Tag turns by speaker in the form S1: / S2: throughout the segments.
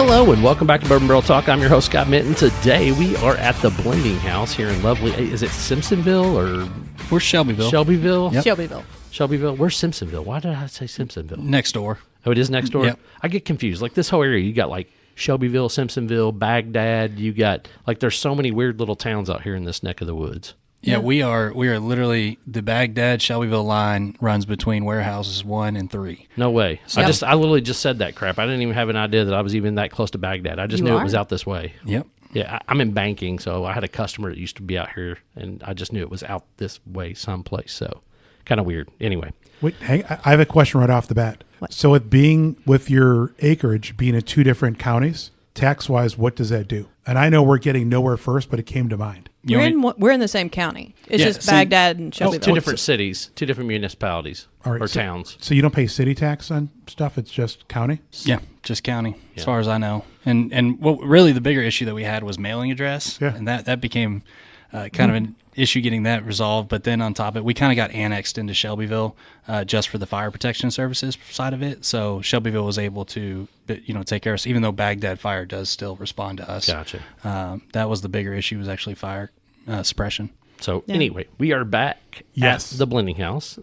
S1: Hello and welcome back to Bourbon Barrel Talk. I'm your host, Scott Minton. Today we are at the Blending House here in lovely, is it Simpsonville or?
S2: We're Shelbyville.
S1: Shelbyville?
S3: Yep. Shelbyville.
S1: Where's Simpsonville? Why did I say Simpsonville?
S2: Next door.
S1: Oh, it is next door?
S2: Yep.
S1: I get confused. Like this whole area, you got like Shelbyville, Simpsonville, Baghdad. You got, like there's so many weird little towns out here in this neck of the woods.
S2: Yeah, we are literally, the Baghdad Shelbyville line runs between warehouses 1 and 3.
S1: No way.
S3: Yep.
S1: I literally just said that crap. I didn't even have an idea that I was even that close to Baghdad. I just knew it was out this way.
S2: Yep.
S1: Yeah, I'm in banking, so I had a customer that used to be out here, and I just knew it was out this way someplace. So kind of weird. Anyway.
S4: Wait, I have a question right off the bat.
S3: What?
S4: So with your acreage being in 2 different counties, tax-wise, what does that do? And I know we're getting nowhere first, but it came to mind.
S3: We're in the same county. It's just Baghdad and Shelbyville.
S1: 2 different cities, 2 different municipalities or towns.
S4: So you don't pay city tax on stuff? It's just county?
S2: Yeah, just county, as far as I know. And what really the bigger issue that we had was mailing address.
S4: Yeah.
S2: And that became kind of an issue getting that resolved. But then on top of it, we kind of got annexed into Shelbyville just for the fire protection services side of it. So Shelbyville was able to, take care of us, even though Baghdad Fire does still respond to us.
S1: Gotcha.
S2: That was the bigger issue, was actually fire suppression.
S1: So anyway, we are back
S4: Yes.
S1: at the Blending House.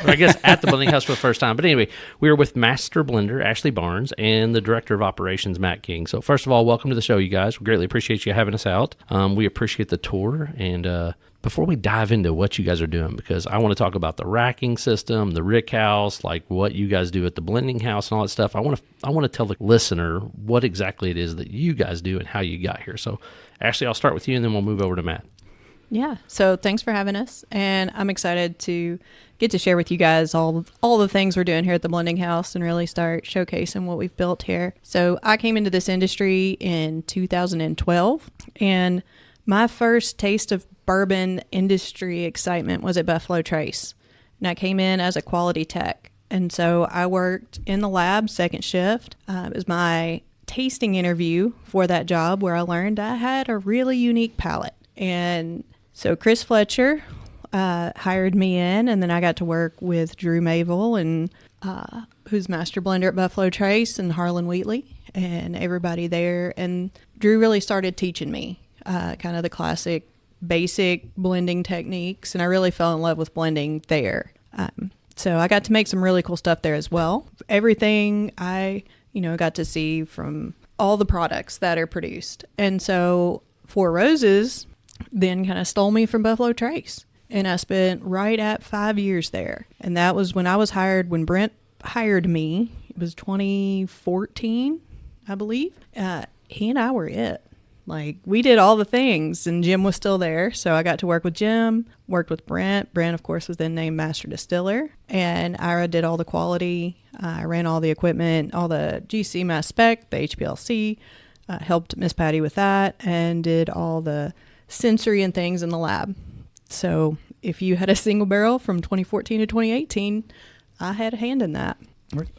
S1: I guess at the Blending House for the first time. But anyway, we are with Master Blender Ashley Barnes and the Director of Operations Matt King. So first of all, welcome to the show, you guys. We greatly appreciate you having us out. We appreciate the tour. And before we dive into what you guys are doing, because I want to talk about the racking system, the rick house, like what you guys do at the Blending House and all that stuff. I want to tell the listener what exactly it is that you guys do and how you got here. So Ashley, I'll start with you and then we'll move over to Matt.
S3: Yeah. So thanks for having us. And I'm excited to get to share with you guys all the things we're doing here at the Blending House and really start showcasing what we've built here. So I came into this industry in 2012, and my first taste of bourbon industry excitement was at Buffalo Trace. And I came in as a quality tech. And so I worked in the lab, second shift. It was my tasting interview for that job where I learned I had a really unique palate. And so Chris Fletcher hired me in, and then I got to work with Drew Mayville, and who's master blender at Buffalo Trace, and Harlan Wheatley, and everybody there. And Drew really started teaching me kind of the classic basic blending techniques, and I really fell in love with blending there. So I got to make some really cool stuff there as well. Everything I got to see from all the products that are produced. And so Four Roses then kind of stole me from Buffalo Trace. And I spent right at 5 years there. And that was when I was hired, when Brent hired me. It was 2014, I believe. He and I were it. Like, we did all the things, and Jim was still there. So I got to work with Jim, worked with Brent. Brent, of course, was then named Master Distiller. And Ira did all the quality. I ran all the equipment, all the GC mass spec, the HPLC, helped Miss Patty with that, and did all the sensory and things in the lab. So if you had a single barrel from 2014 to 2018, I had a hand in that.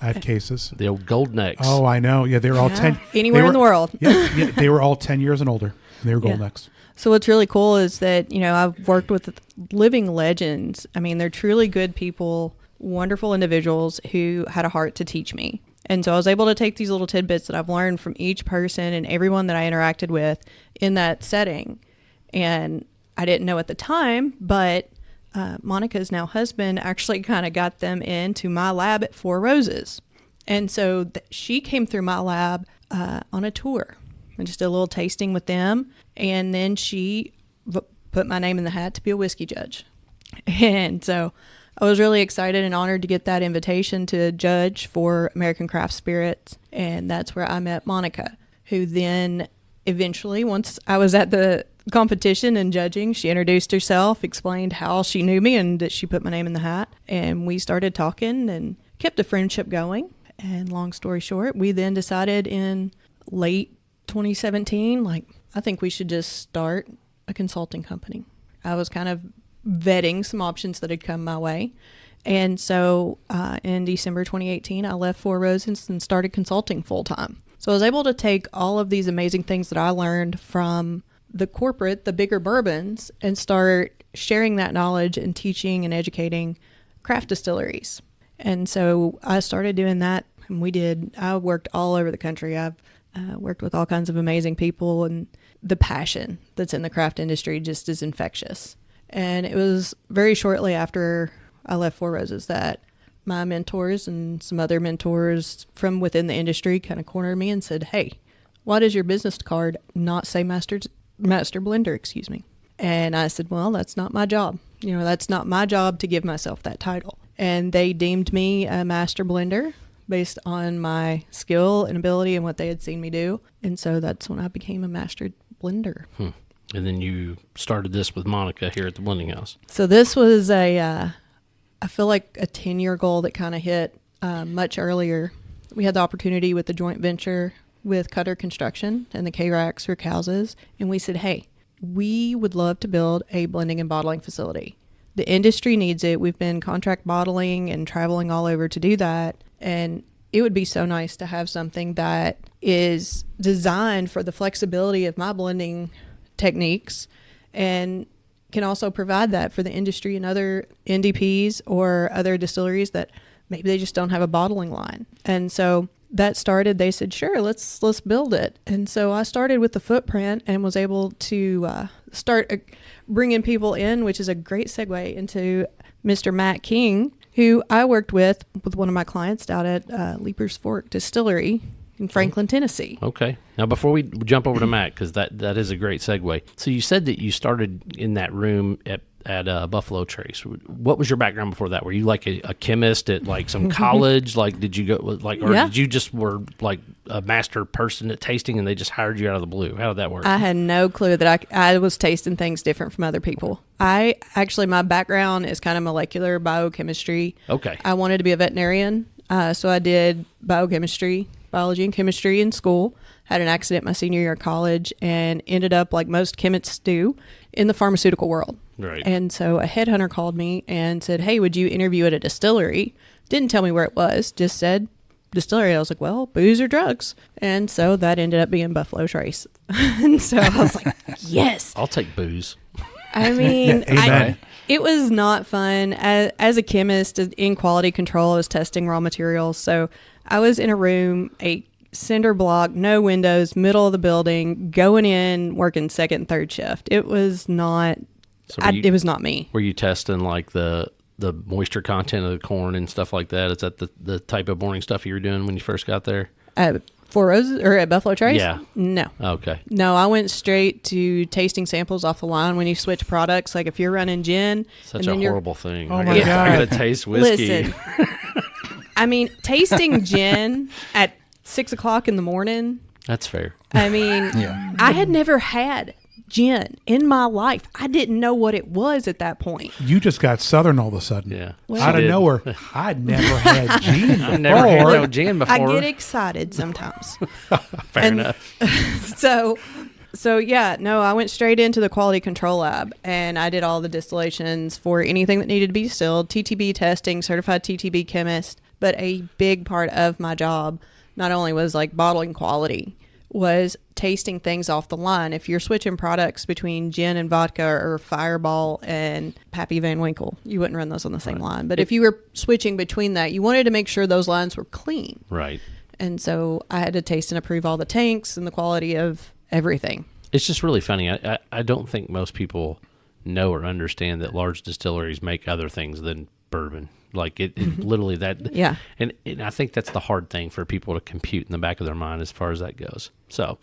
S4: I have cases.
S1: The old Gold Necks.
S4: Oh, I know. Yeah, they were all 10.
S3: Anywhere in the world.
S4: yeah, they were all 10 years and older. And they were Gold Necks.
S3: So what's really cool is that, I've worked with living legends. I mean, they're truly good people, wonderful individuals who had a heart to teach me. And so I was able to take these little tidbits that I've learned from each person and everyone that I interacted with in that setting. And I didn't know at the time, but Monica's now husband actually kind of got them into my lab at Four Roses. And so she came through my lab on a tour and just did a little tasting with them. And then she put my name in the hat to be a whiskey judge. And so I was really excited and honored to get that invitation to judge for American Craft Spirits. And that's where I met Monica, who then eventually, once I was at the competition and judging, she introduced herself, explained how she knew me and that she put my name in the hat. And we started talking and kept a friendship going. And long story short, we then decided in late 2017, I think we should just start a consulting company. I was kind of vetting some options that had come my way. And so in December 2018, I left Four Roses and started consulting full time. So I was able to take all of these amazing things that I learned from the bigger bourbons, and start sharing that knowledge and teaching and educating craft distilleries. And so I started doing that, and I worked all over the country. I Worked with all kinds of amazing people, and the passion that's in the craft industry just is infectious. And it was very shortly after I left Four Roses that my mentors and some other mentors from within the industry kind of cornered me and said, "Hey, why does your business card not say master blender, excuse me?" And I said, "Well, that's not my job. That's not my job to give myself that title." And they deemed me a master blender based on my skill and ability and what they had seen me do. And so that's when I became a master blender.
S1: And then you started this with Monica here at the blending house.
S3: So this was I feel like a 10-year goal that kind of hit much earlier. We had the opportunity with the joint venture with Cutter Construction and the K-RAX rickhouses. And we said, hey, we would love to build a blending and bottling facility. The industry needs it. We've been contract bottling and traveling all over to do that. And it would be so nice to have something that is designed for the flexibility of my blending techniques and can also provide that for the industry and other NDPs or other distilleries that maybe they just don't have a bottling line. And so that started, they said, sure, let's build it. And so I started with the footprint and was able to start bringing people in, which is a great segue into Mr. Matt King, who I worked with one of my clients out at Leapers Fork Distillery in Franklin, Tennessee.
S1: Okay. Now, before we jump over to Matt, because that is a great segue. So you said that you started in that room at Buffalo Trace. What was your background before that? Were you like a chemist at like some college? Like, did you go like, or did you just were like a master person at tasting and they just hired you out of the blue? How did that work?
S3: I had no clue that I was tasting things different from other people. My background is kind of molecular biochemistry.
S1: Okay.
S3: I wanted to be a veterinarian. So I did biology and chemistry in school. Had an accident my senior year of college and ended up, like most chemists do, in the pharmaceutical world.
S1: Right.
S3: And so a headhunter called me and said, hey, would you interview at a distillery? Didn't tell me where it was, just said distillery. I was like, well, booze or drugs? And so that ended up being Buffalo Trace. And so I was like, yes.
S1: I'll take booze.
S3: I mean,
S4: Amen.
S3: it was not fun. As a chemist in quality control, I was testing raw materials. So I was in a room, a cinder block, no windows, middle of the building, going in, working second and third shift. It was not, it was not me.
S1: Were you testing like the moisture content of the corn and stuff like that? Is that the type of boring stuff you were doing when you first got there?
S3: At Four Roses or at Buffalo Trace?
S1: Yeah.
S3: No.
S1: Okay.
S3: No, I went straight to tasting samples off the line when you switch products. Like if you're running gin.
S1: Such a horrible thing.
S4: Oh my God.
S1: I gotta taste whiskey.
S3: Listen, I mean, tasting gin at 6 o'clock in the morning.
S1: That's fair.
S3: I mean, I had never had gin in my life. I didn't know what it was at that point.
S4: You just got Southern all of a sudden.
S1: Yeah.
S3: Well,
S4: Out of nowhere. I'd never had gin
S1: I've never had
S4: before.
S1: no gin before.
S3: I get excited sometimes.
S1: Fair enough.
S3: So yeah, no, I went straight into the quality control lab and I did all the distillations for anything that needed to be distilled, TTB testing, certified TTB chemist. But a big part of my job not only was like bottling quality, was tasting things off the line. If you're switching products between gin and vodka or Fireball and Pappy Van Winkle, you wouldn't run those on the same line. But if you were switching between that, you wanted to make sure those lines were clean.
S1: Right.
S3: And so I had to taste and approve all the tanks and the quality of everything.
S1: It's just really funny. I don't think most people know or understand that large distilleries make other things than bourbon. Like it literally that.
S3: Yeah.
S1: And I think that's the hard thing for people to compute in the back of their mind as far as that goes. So,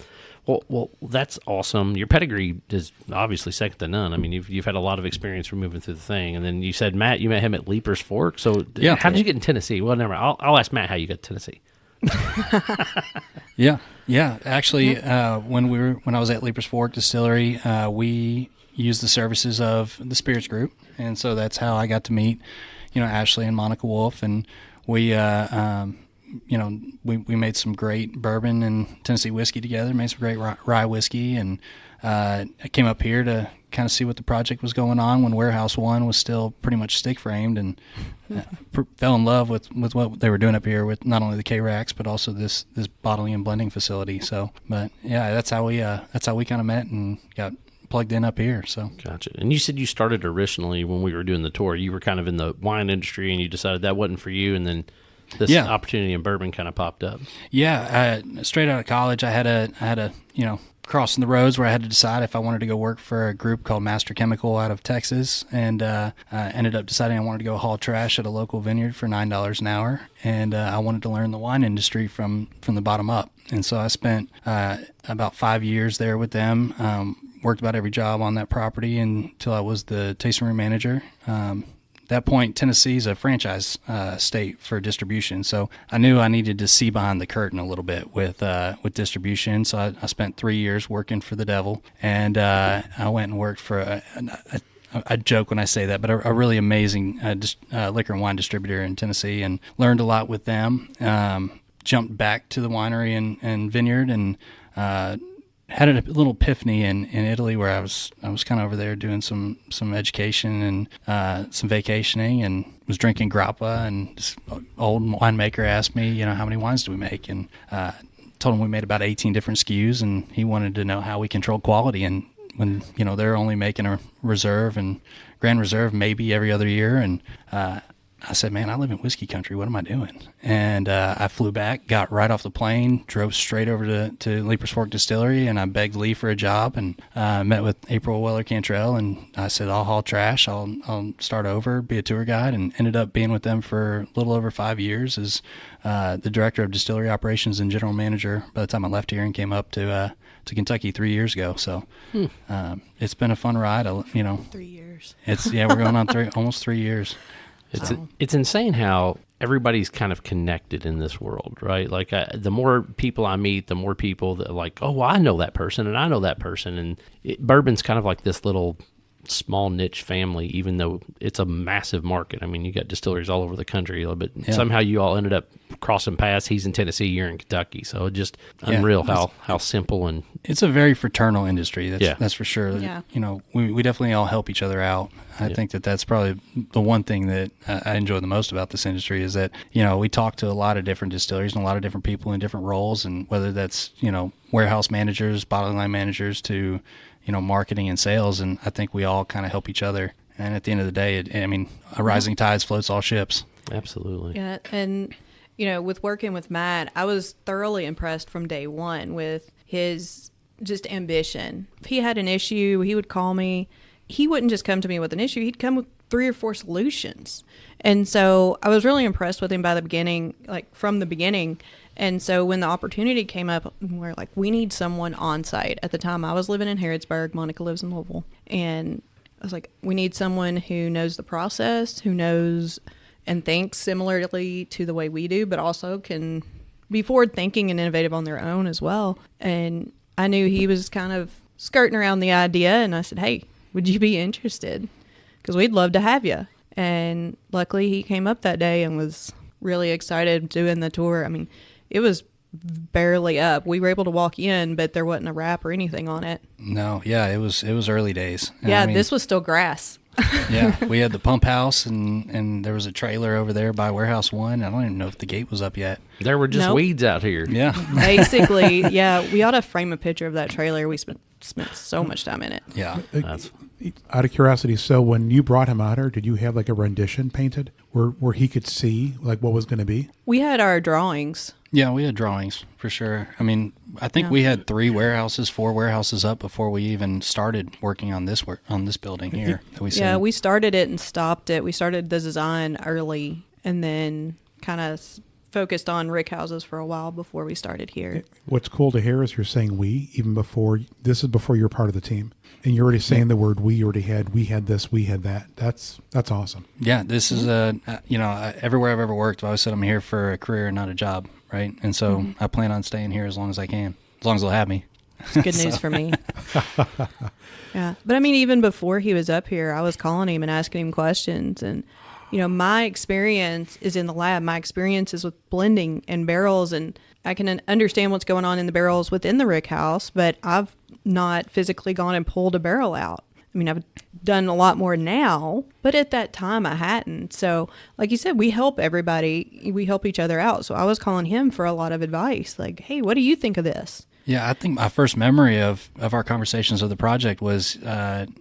S1: well, that's awesome. Your pedigree is obviously second to none. I mean, you've had a lot of experience from moving through the thing. And then you said, Matt, you met him at Leapers Fork. So how did you get in Tennessee? Well, never mind. I'll ask Matt how you got to Tennessee.
S2: Yeah. Actually, when I was at Leapers Fork Distillery, we used the services of the Spirits Group, and so that's how I got to meet, Ashley and Monica Wolf, and we made some great bourbon and Tennessee whiskey together. Made some great rye whiskey, and I came up here to kind of see what the project was going on when Warehouse One was still pretty much stick framed, and fell in love with what they were doing up here with not only the K-RAX but also this bottling and blending facility. So, but yeah, that's how we kind of met and got plugged in up here. So
S1: Gotcha. And you said you started originally when we were doing the tour. You were kind of in the wine industry, and you decided that wasn't for you, and then this
S2: Yeah.
S1: opportunity in bourbon kind of popped up.
S2: Yeah, straight out of college, I had a crossing the roads where I had to decide if I wanted to go work for a group called Master Chemical out of Texas, and ended up deciding I wanted to go haul trash at a local vineyard for $9 an hour, and I wanted to learn the wine industry from the bottom up. And so I spent about 5 years there with them. Worked about every job on that property until I was the tasting room manager. At that point, Tennessee's a franchise state for distribution, so I knew I needed to see behind the curtain a little bit with distribution. So I spent 3 years working for the devil, and I went and worked for I joke when I say that, but a really amazing liquor and wine distributor in Tennessee, and learned a lot with them. Jumped back to the winery and vineyard, and had a little epiphany in Italy, where I was kind of over there doing some education and some vacationing, and was drinking grappa, and this old winemaker asked me, how many wines do we make? And told him we made about 18 different SKUs, and he wanted to know how we controlled quality. And when, they're only making a reserve and Grand Reserve maybe every other year. And I said, man, I live in whiskey country. What am I doing? And I flew back, got right off the plane, drove straight over to Leaper's Fork Distillery, and I begged Lee for a job, and met with April Weller-Cantrell, and I said, I'll haul trash. I'll start over, be a tour guide, and ended up being with them for a little over 5 years as the director of distillery operations and general manager by the time I left here and came up to Kentucky 3 years ago. So it's been a fun ride.
S3: 3 years.
S2: We're going on almost 3 years.
S1: It's insane how everybody's kind of connected in this world, right? Like the more people I meet, the more people that are like, oh, well, I know that person and I know that person. And bourbon's kind of like this little small niche family, even though it's a massive market. I mean, you got distilleries all over the country, but somehow you all ended up crossing paths. He's in Tennessee, you're in Kentucky. So just unreal how simple. And
S2: it's a very fraternal industry. That's for sure.
S3: Yeah.
S2: We definitely all help each other out. I think that's probably the one thing that I enjoy the most about this industry is that, we talk to a lot of different distilleries and a lot of different people in different roles, and whether that's, warehouse managers, bottling line managers to, marketing and sales. And I think we all kind of help each other. And at the end of the day, a rising tide floats all ships.
S1: Absolutely.
S3: Yeah. And, with working with Matt, I was thoroughly impressed from day one with his just ambition. If he had an issue, he would call me. He wouldn't just come to me with an issue. He'd come with 3 or 4 solutions. And so I was really impressed with him from the beginning. And so when the opportunity came up, we're like, we need someone on site. At the time, I was living in Harrodsburg. Monica lives in Louisville. And I was like, we need someone who knows the process, who knows and thinks similarly to the way we do, but also can be forward thinking and innovative on their own as well. And I knew he was kind of skirting around the idea. And I said, hey, would you be interested? Because we'd love to have you. And luckily he came up that day and was really excited doing the tour. I mean, it was barely up. We were able to walk in, but there wasn't a wrap or anything on it.
S2: No, yeah, it was early days.
S3: Yeah, this was still grass.
S2: Yeah, we had the pump house, and there was a trailer over there by Warehouse 1. I don't even know if the gate was up yet.
S1: There were just weeds out here.
S2: Yeah.
S3: Basically, yeah, we ought to frame a picture of that trailer. We spent so much time in it.
S2: Yeah.
S4: Out of curiosity, so when you brought him out here, did you have like a rendition painted where he could see like what was going to be?
S3: We had our drawings.
S2: Yeah, we had drawings for sure. I mean, I think we had 4 warehouses up before we even started working on this building here that we see.
S3: Yeah, we started it and stopped it. We started the design early and then kind of focused on rickhouses for a while before we started here.
S4: What's cool to hear is you're saying we, even before, this is before you're part of the team. And you're already saying the word we had this, we had that. That's awesome.
S2: Yeah, this is everywhere I've ever worked, I've always said I'm here for a career, not a job, right? And so I plan on staying here as long as I can, as long as they'll have me.
S3: It's good news for me. Yeah, but I mean, even before he was up here, I was calling him and asking him questions. And, my experience is in the lab. My experience is with blending and barrels, and I can understand what's going on in the barrels within the rick house, but I've not physically gone and pulled a barrel out. I mean, I've done a lot more now, but at that time I hadn't. So like you said, we help everybody. We help each other out. So I was calling him for a lot of advice. Like, hey, what do you think of this?
S2: Yeah, I think my first memory of our conversations of the project was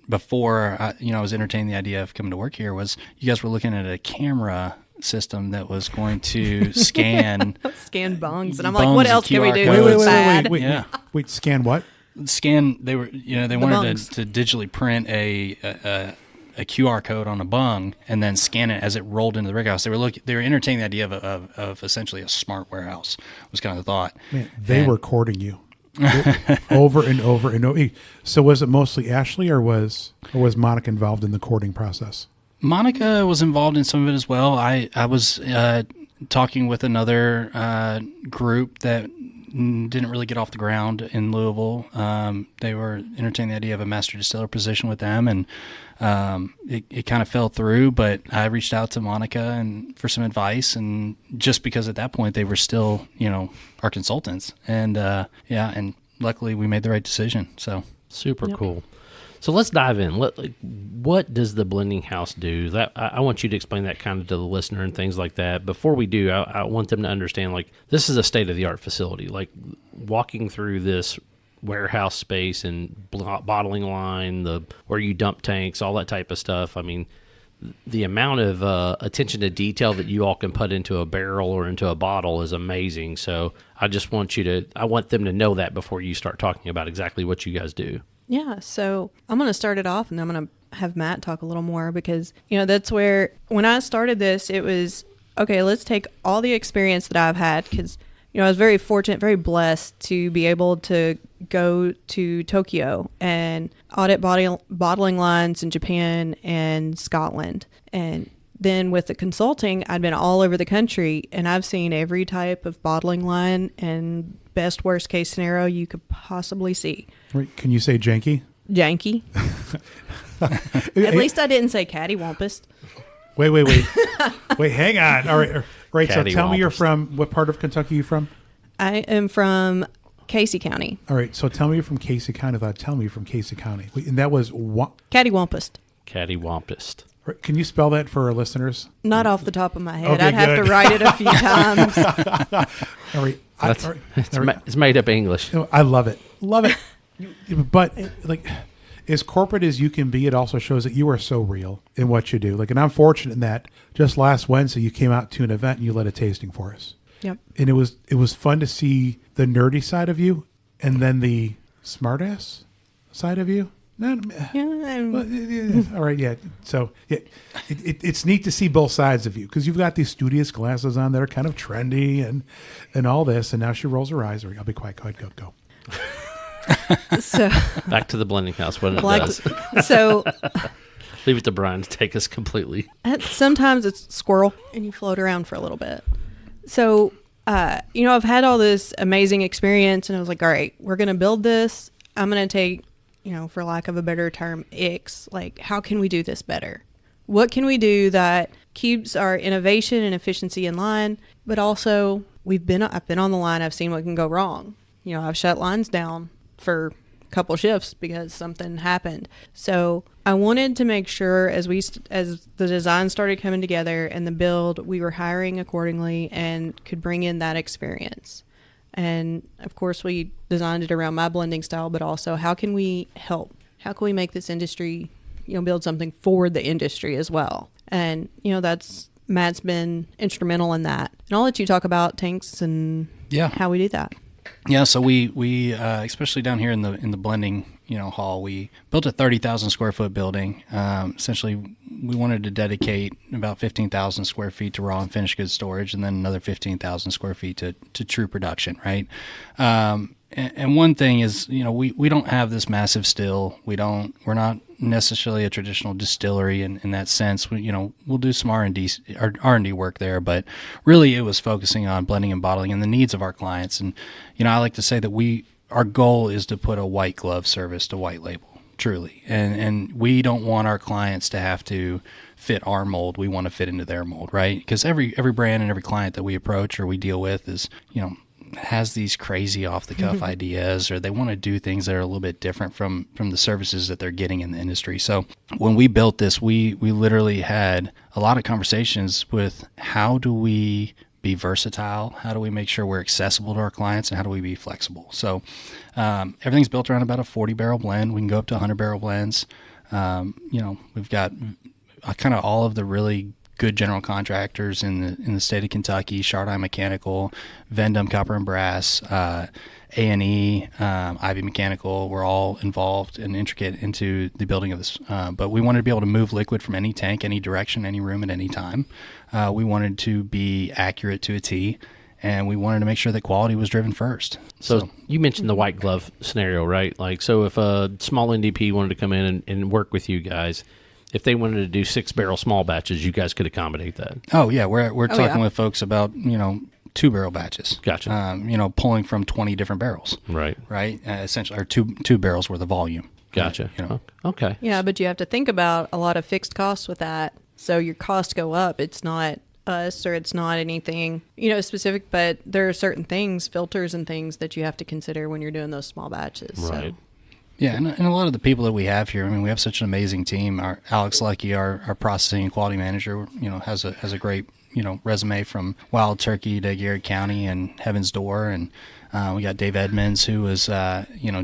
S2: before I was entertaining the idea of coming to work here was you guys were looking at a camera system that was going to scan
S3: bongs, and I'm like, what
S2: bongs
S3: else
S2: and
S3: can we
S2: QR
S3: do?
S2: codes.
S3: It's bad.
S2: Yeah.
S4: Wait, scan what?
S2: Scan. They were, they wanted
S3: bungs.
S2: to digitally print a QR code on a bung and then scan it as it rolled into the rig house. They were entertaining the idea of essentially a smart warehouse. Was kind of the thought.
S4: Man, they were courting you over and over and over. So was it mostly Ashley, or was Monica involved in the courting process?
S2: Monica was involved in some of it as well. I was talking with another group that didn't really get off the ground in Louisville. They were entertaining the idea of a master distiller position with them, and it kind of fell through. But I reached out to Monica and for some advice, and just because at that point they were still, our consultants, and and luckily we made the right decision. So
S1: super cool. So let's dive in. What does the blending house do? That I want you to explain that kind of to the listener and things like that. Before we do, I want them to understand, this is a state-of-the-art facility. Walking through this warehouse space and bottling line, where you dump tanks, all that type of stuff. I mean, the amount of attention to detail that you all can put into a barrel or into a bottle is amazing. So I just want I want them to know that before you start talking about exactly what you guys do.
S3: Yeah, so I'm going to start it off, and I'm going to have Matt talk a little more because, that's where, when I started this, it was, okay, let's take all the experience that I've had because, I was very fortunate, very blessed to be able to go to Tokyo and audit bottling lines in Japan and Scotland. And then with the consulting, I'd been all over the country, and I've seen every type of bottling line and best worst case scenario you could possibly see.
S4: Wait, can you say janky?
S3: Janky. At least I didn't say cattywampus.
S4: Wait. Wait, hang on. All right. So tell me, you're
S1: Cattywampus.
S4: from what part of Kentucky you from?
S3: I am from Casey County.
S4: All right. So tell me you're from Casey County. Tell me you're from Casey County. Wait, and that was what?
S3: Cattywampus.
S1: Cattywampus.
S4: Can you spell that for our listeners?
S3: Not off the top of my head.
S4: Okay,
S3: I'd have
S4: good.
S3: to write it a few times.
S4: All right.
S1: It's made up English.
S4: No, I love it. Love it. But as corporate as you can be, it also shows that you are so real in what you do. And I'm fortunate in that just last Wednesday you came out to an event and you led a tasting for us.
S3: Yep.
S4: And it was fun to see the nerdy side of you and then the smartass side of you. All right, yeah. So it's neat to see both sides of you because you've got these studious glasses on that are kind of trendy and all this. And now she rolls her eyes. I'll be quiet. Go ahead, go.
S3: So
S1: Back to the blending house. What it does.
S3: So
S1: Leave it to Brian to take us completely.
S3: sometimes it's squirrel and you float around for a little bit. So, I've had all this amazing experience and I was like, all right, we're going to build this. I'm going to take, for lack of a better term, how can we do this better? What can we do that keeps our innovation and efficiency in line? But also I've been on the line. I've seen what can go wrong. I've shut lines down for a couple shifts because something happened. So I wanted to make sure as the design started coming together and the build, we were hiring accordingly and could bring in that experience. And of course we designed it around my blending style, but also how can we help? How can we make this industry, build something for the industry as well? And, Matt's been instrumental in that. And I'll let you talk about tanks and how we do that.
S2: Yeah, so we especially down here in the blending hall, we built a 30,000 square foot building. Essentially, we wanted to dedicate about 15,000 square feet to raw and finished goods storage, and then another 15,000 square feet to true production. Right. And one thing is, we don't have this massive still. We're not necessarily a traditional distillery in that sense. We'll do some R&D work there, but really it was focusing on blending and bottling and the needs of our clients. And, I like to say that our goal is to put a white glove service to white label, truly. And we don't want our clients to have to fit our mold. We want to fit into their mold, right? Because every brand and every client that we approach or we deal with is, has these crazy off-the-cuff ideas, or they want to do things that are a little bit different from the services that they're getting in the industry. So when we built this, we literally had a lot of conversations with how do we be versatile, how do we make sure we're accessible to our clients, and how do we be flexible. So everything's built around about a 40-barrel blend. We can go up to 100-barrel blends. We've got kind of all of the really good general contractors in the state of Kentucky: Chardin Mechanical, Vendum Copper and Brass, A&E, Ivy Mechanical. Were all involved and intricate into the building of this. But we wanted to be able to move liquid from any tank, any direction, any room at any time. We wanted to be accurate to a T, and we wanted to make sure that quality was driven first.
S1: So you mentioned the white glove scenario, right? Like, so if a small NDP wanted to come in and work with you guys, if they wanted to do 6-barrel small batches, you guys could accommodate that.
S2: Oh yeah, we're talking with folks about 2-barrel batches.
S1: Gotcha.
S2: Pulling from 20 different barrels.
S1: Right.
S2: Essentially, or two barrels worth of volume.
S1: Gotcha. Okay.
S3: Yeah, but you have to think about a lot of fixed costs with that. So your costs go up. It's not us or it's not anything specific, but there are certain things, filters and things that you have to consider when you're doing those small batches.
S1: Right.
S3: So.
S2: Yeah, and a lot of the people that we have here, I mean, we have such an amazing team. Our Alex Lucky, our processing and quality manager, has a great resume from Wild Turkey to Garrett County and Heaven's Door, and we got Dave Edmonds, who was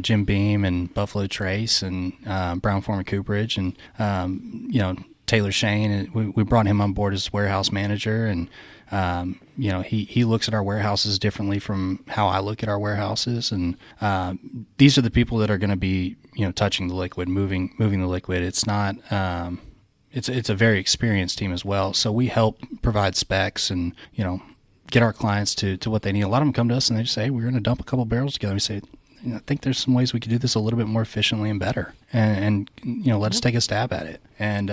S2: Jim Beam and Buffalo Trace and Brown Forman Cooperage, and Taylor Shane. And we brought him on board as warehouse manager, and he looks at our warehouses differently from how I look at our warehouses, and these are the people that are going to be touching the liquid, moving the liquid. It's not. It's a very experienced team as well. So we help provide specs and get our clients to what they need. A lot of them come to us and they just say, "Hey, we're going to dump a couple barrels together." We say, "I think there's some ways we could do this a little bit more efficiently and better, and let us take a stab at it." And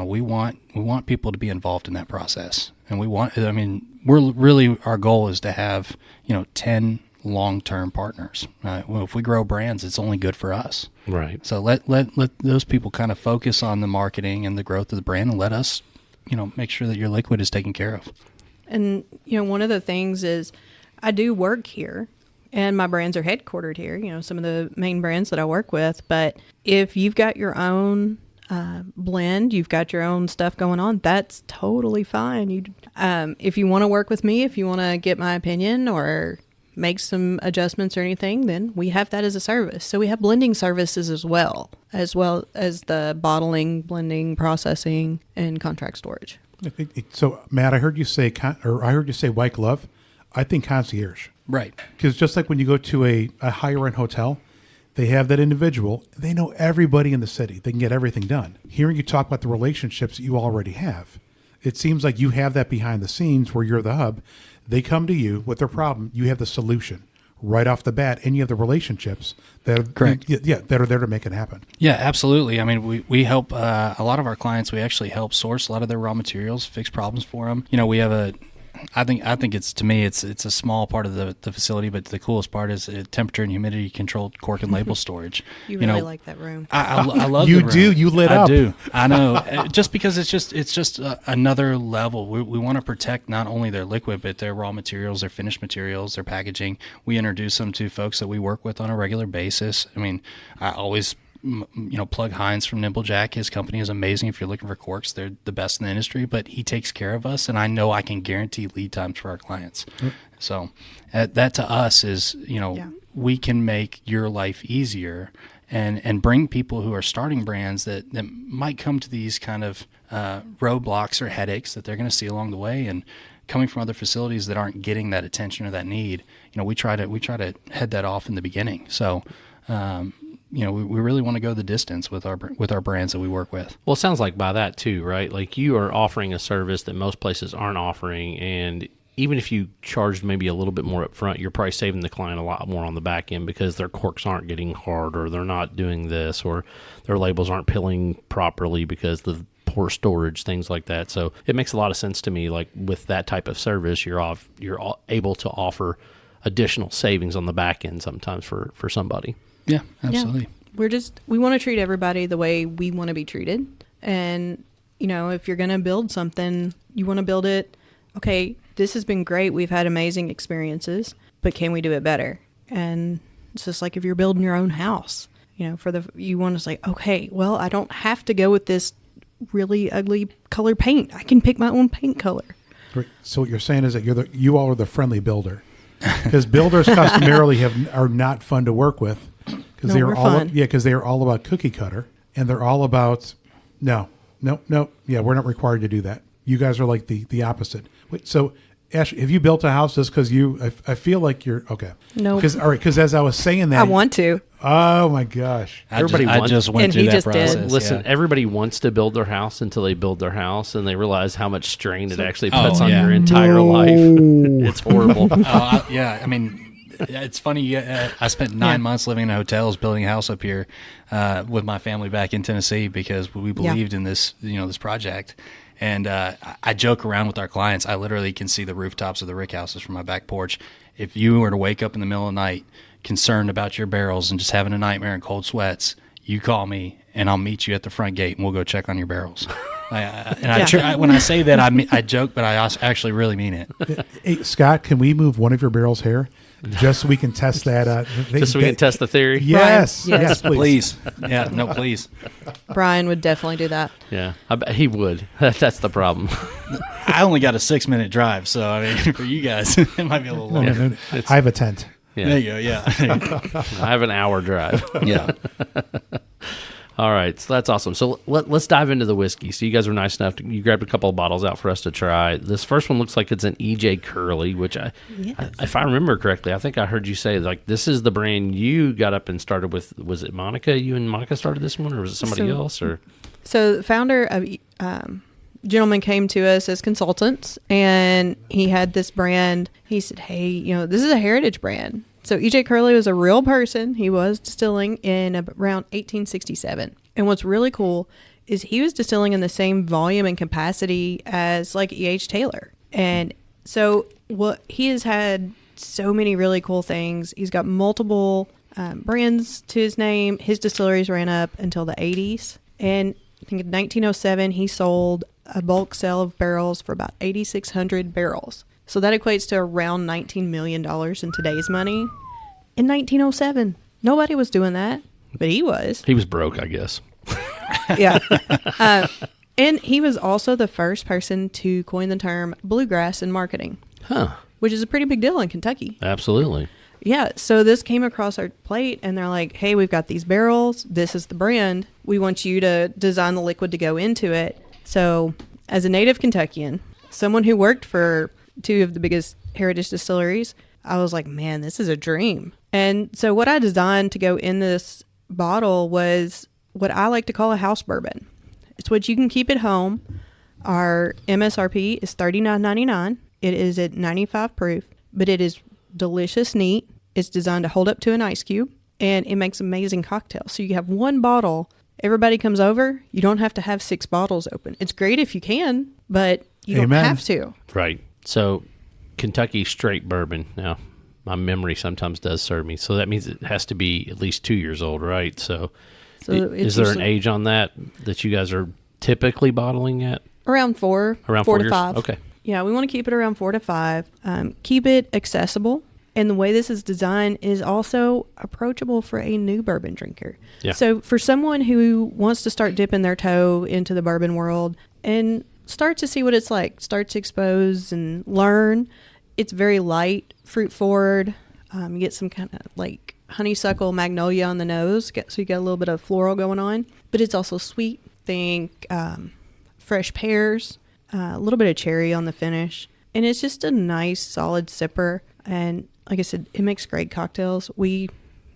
S2: we want people to be involved in that process, and our goal is to have 10 long-term partners. If we grow brands, it's only good for us.
S1: Right.
S2: So let those people kind of focus on the marketing and the growth of the brand, and let us make sure that your liquid is taken care of.
S3: And one of the things is I do work here. And my brands are headquartered here, some of the main brands that I work with. But if you've got your own blend, you've got your own stuff going on, that's totally fine. If you want to work with me, if you want to get my opinion or make some adjustments or anything, then we have that as a service. So we have blending services as well as the bottling, blending, processing, and contract storage.
S4: So, Matt, I heard you say white glove. I think concierge.
S2: Right.
S4: Because just like when you go to a higher-end hotel, they have that individual. They know everybody in the city. They can get everything done. Hearing you talk about the relationships that you already have, it seems like you have that behind the scenes where you're the hub. They come to you with their problem. You have the solution right off the bat, and you have the relationships that are,
S2: correct.
S4: That are there to make it happen.
S2: Yeah, absolutely. I mean, we help a lot of our clients. We actually help source a lot of their raw materials, fix problems for them. We have I think it's a small part of the facility, but the coolest part is temperature and humidity controlled cork and label storage.
S3: You really like that room.
S2: I love
S4: you
S2: the room.
S4: do. You lit up.
S2: I do. I know. Just because it's just another level. We want to protect not only their liquid, but their raw materials, their finished materials, their packaging. We introduce them to folks that we work with on a regular basis. I mean, I always plug Hines from Nimblejack. His company is amazing. If you're looking for corks, they're the best in the industry, but he takes care of us, and I know I can guarantee lead times for our clients. Mm-hmm. So that to us is, we can make your life easier and bring people who are starting brands that might come to these kind of roadblocks or headaches that they're going to see along the way, and coming from other facilities that aren't getting that attention or that need. We try to head that off in the beginning. So, we really want to go the distance with our brands that we work with.
S1: Well, it sounds like by that too, right? Like you are offering a service that most places aren't offering, and even if you charged maybe a little bit more up front, you're probably saving the client a lot more on the back end because their corks aren't getting hard, or they're not doing this, or their labels aren't pilling properly because the poor storage, things like that. So it makes a lot of sense to me. Like with that type of service, you're able to offer additional savings on the back end sometimes for somebody.
S2: Yeah, absolutely.
S3: Yeah. We want to treat everybody the way we want to be treated. And, if you're going to build something, you want to build it, okay, this has been great. We've had amazing experiences, but can we do it better? And it's just like if you're building your own house, you want to say, okay, well, I don't have to go with this really ugly color paint. I can pick my own paint color.
S4: So what you're saying is that you all are the friendly builder. Because builders customarily are not fun to work with. Because they are all about cookie cutter, and they're all about no, yeah, we're not required to do that. You guys are like the opposite. Wait, so Ash, have you built a house just because I feel like you're okay.
S3: No.
S4: Because as I was saying that,
S3: I want to.
S4: Oh my gosh.
S2: I just went
S3: And
S2: through
S3: he
S2: that
S3: just did.
S2: process.
S1: Listen,
S2: yeah.
S1: everybody wants to build their house until they build their house and they realize how much strain it actually puts on
S2: yeah.
S1: your entire life. It's horrible.
S2: Yeah, I mean, it's funny. I spent 9 months living in hotels, building a house up here with my family back in Tennessee because we believed in this, this project. And I joke around with our clients. I literally can see the rooftops of the rickhouses from my back porch. If you were to wake up in the middle of the night concerned about your barrels and just having a nightmare and cold sweats, you call me and I'll meet you at the front gate and we'll go check on your barrels. When I say that, I joke, but I actually really mean it.
S4: Hey, Scott, can we move one of your barrels here just so we can test that?
S1: Just so we can test the theory?
S4: Yes.
S3: Brian,
S4: Yes, please.
S2: Please. Yeah, no, please.
S3: Brian would definitely do that.
S1: Yeah, I bet he would. That's the problem.
S2: I only got a 6-minute drive, so I mean, for you guys, it might be a little longer.
S4: No. I have a tent.
S1: Yeah.
S2: There you go. Yeah.
S1: I have an hour drive.
S2: Yeah.
S1: All right, so that's awesome. So let's dive into the whiskey. So you guys were nice enough you grabbed a couple of bottles out for us to try. This first one looks like it's an EJ Curly, which if I remember correctly, I think I heard you say like this is the brand you got up and started with. Was it Monica? You and Monica started this one, or was it somebody else? Or
S3: So the founder of gentleman came to us as consultants, and he had this brand. He said, "Hey, this is a heritage brand." So EJ Curley was a real person. He was distilling in around 1867. And what's really cool is he was distilling in the same volume and capacity as like E.H. Taylor. And so he has had so many really cool things. He's got multiple brands to his name. His distilleries ran up until the 80s. And I think in 1907, he sold a bulk sale of barrels for about 8,600 barrels. So that equates to around $19 million in today's money. In 1907, nobody was doing that, but he was.
S1: he was broke, I guess.
S3: Yeah. And he was also the first person to coin the term bluegrass in marketing, which is a pretty big deal in Kentucky.
S1: Absolutely.
S3: Yeah. So this came across our plate, and they're like, hey, we've got these barrels. This is the brand. We want you to design the liquid to go into it. So as a native Kentuckian, someone who worked for two of the biggest heritage distilleries, I was like, man, this is a dream. And so what I designed to go in this bottle was what I like to call a house bourbon. It's what you can keep at home. Our MSRP is $39.99. It is at 95 proof, but it is delicious, neat. It's designed to hold up to an ice cube, and it makes amazing cocktails. So you have one bottle. Everybody comes over. You don't have to have 6 bottles open. It's great if you can, but you don't have to.
S1: Right. So Kentucky straight bourbon. Now, my memory sometimes does serve me. So that means it has to be at least 2 years old, right? So is there an age on that you guys are typically bottling at?
S3: Around 4.
S1: Around
S3: 4
S1: 4
S3: to
S1: years?
S3: 5.
S1: Okay.
S3: Yeah, we want to keep it around 4 to 5. Keep it accessible. And the way this is designed is also approachable for a new bourbon drinker.
S1: Yeah.
S3: So for someone who wants to start dipping their toe into the bourbon world and start to see what it's like, start to expose and learn, it's very light, fruit forward. You get some kind of like honeysuckle magnolia on the nose, so you get a little bit of floral going on. But it's also sweet. Think fresh pears, a little bit of cherry on the finish. And it's just a nice, solid sipper. And like I said, it makes great cocktails. We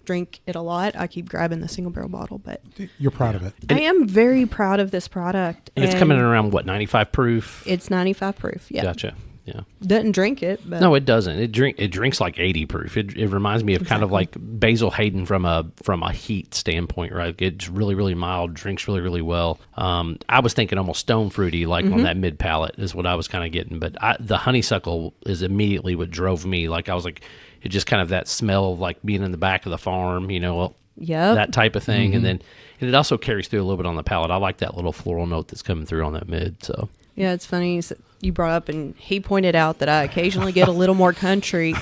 S3: drink it a lot. I keep grabbing the single barrel bottle, but
S4: You're proud of it.
S3: I am very proud of this product.
S1: And it's coming in around, 95 proof?
S3: It's 95 proof, yeah.
S1: Gotcha. Yeah.
S3: Doesn't drink it, but
S1: No, it doesn't. It drinks like 80 proof. It reminds me of kind of like Basil Hayden from a heat standpoint, right? It's really, really mild, drinks really, really well. I was thinking almost stone fruity, like on that mid palate is what I was kind of getting. But the honeysuckle is immediately what drove me. Like I was like, it just kind of that smell of like being in the back of the farm,
S3: yep.
S1: that type of thing. And it also carries through a little bit on the palate. I like that little floral note that's coming through on that mid. So
S3: Yeah, it's funny you brought up, and he pointed out that I occasionally get a little more country.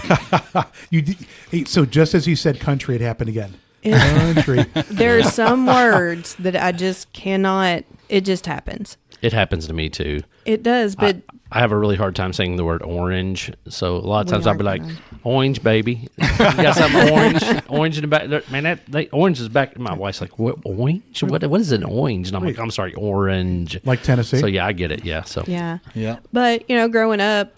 S4: So just as you said country, it happened again. Country.
S3: There are some words that I just cannot, it just happens.
S1: it happens to me too.
S3: It does, but
S1: I have a really hard time saying the word orange. So a lot of
S3: We
S1: times I'll
S3: are
S1: be like,
S3: gonna-
S1: orange, baby. You got some orange in the back. Man, orange is back. My wife's like, what, orange? What is an orange? And I'm like, I'm sorry, orange.
S4: Like Tennessee?
S1: So yeah, I get it. Yeah. So
S3: Yeah.
S2: Yeah.
S3: But, growing up,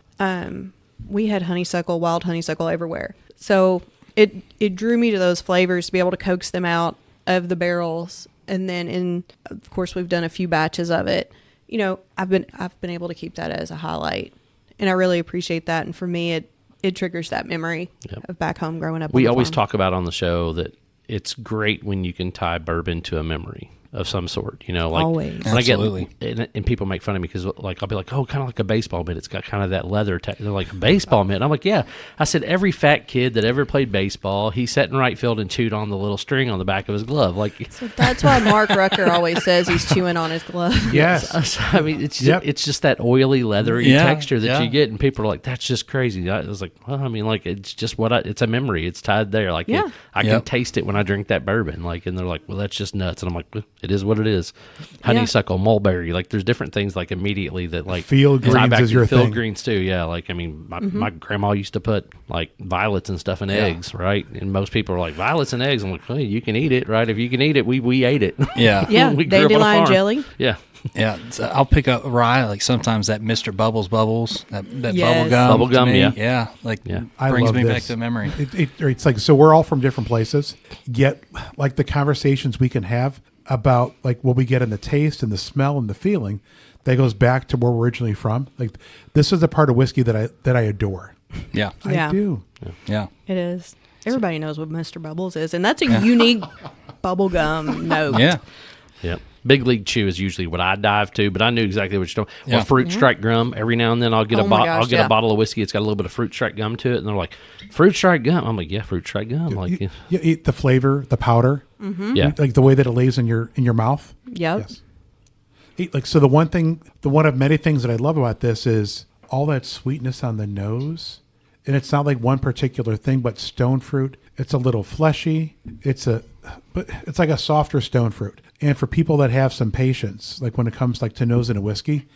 S3: we had honeysuckle, wild honeysuckle everywhere. So it drew me to those flavors to be able to coax them out of the barrels. And then of course, we've done a few batches of it. I've been able to keep that as a highlight. And I really appreciate that. And for me, it triggers that memory of back home growing up.
S1: we
S3: on the
S1: always
S3: farm.
S1: talk about on the show that it's great when you can tie bourbon to a memory of some sort, like
S3: Always.
S1: when
S2: Absolutely.
S1: I get, and people make fun of me because like I'll be like, oh, kind of like a baseball mitt. It's got kind of that leather. They're like, a baseball mitt. And I'm like, yeah. I said every fat kid that ever played baseball, he sat in right field and chewed on the little string on the back of his glove. Like,
S3: So that's why Mark Rucker always says he's chewing on his glove.
S4: Yes.
S1: I mean, it's just that oily, leathery
S2: Yeah,
S1: texture that
S2: yeah.
S1: you get, and people are like, "That's just crazy." I was like, "Well, I mean, like, it's just it's a memory. It's tied there. Like,
S3: Yeah.
S1: I can taste it when I drink that bourbon. Like, and they're like, "Well, that's just nuts." And I'm like, well, "It is what it is." Honeysuckle, mulberry, like, there's different things like immediately that like
S4: Field
S1: tie
S4: greens
S1: back
S4: is
S1: to
S4: your
S1: field
S4: thing.
S1: greens too. Yeah, like I mean, my grandma used to put like violets and stuff in eggs, right? And most people are like, violets and eggs. I'm like, hey, you can eat it, right? If you can eat it, we ate it.
S2: Yeah.
S3: Yeah,
S1: We grew up on a
S3: dandelion
S1: farm.
S3: jelly.
S1: Yeah.
S2: Yeah, so I'll pick up rye, like sometimes that Mr. Bubbles, that
S3: Yes.
S2: bubble gum.
S1: Bubble
S2: to
S1: gum,
S2: me,
S1: yeah.
S2: Yeah, like
S1: Yeah.
S4: I
S2: brings
S4: love
S2: me back
S4: this.
S2: to memory.
S4: It's like, so we're all from different places, yet like the conversations we can have about like what we get in the taste and the smell and the feeling that goes back to where we're originally from. Like this is the part of whiskey that I adore.
S2: Yeah,
S3: Yeah.
S4: I do.
S2: yeah.
S3: It is. Everybody knows what Mr. Bubbles is, and that's a unique bubblegum note.
S2: Yeah.
S1: Yep. Big League Chew is usually what I dive to, but I knew exactly what you're talking.
S2: Yeah.
S1: Or Fruit Strike gum. Every now and then I'll get
S3: Oh my gosh,
S1: I'll get
S3: yeah.
S1: a bottle of whiskey. It's got a little bit of Fruit Strike gum to it, and they're like, "Fruit Strike gum." I'm like, "Yeah, Fruit Strike gum." Like,
S4: You eat the flavor, the powder,
S1: yeah,
S4: like the way that it lays in your mouth.
S3: Yep.
S4: Yes. Like so, the one of many things that I love about this is all that sweetness on the nose, and it's not like one particular thing, but stone fruit. It's a little fleshy. But it's like a softer stone fruit. And for people that have some patience, like when it comes like to nose in a whiskey,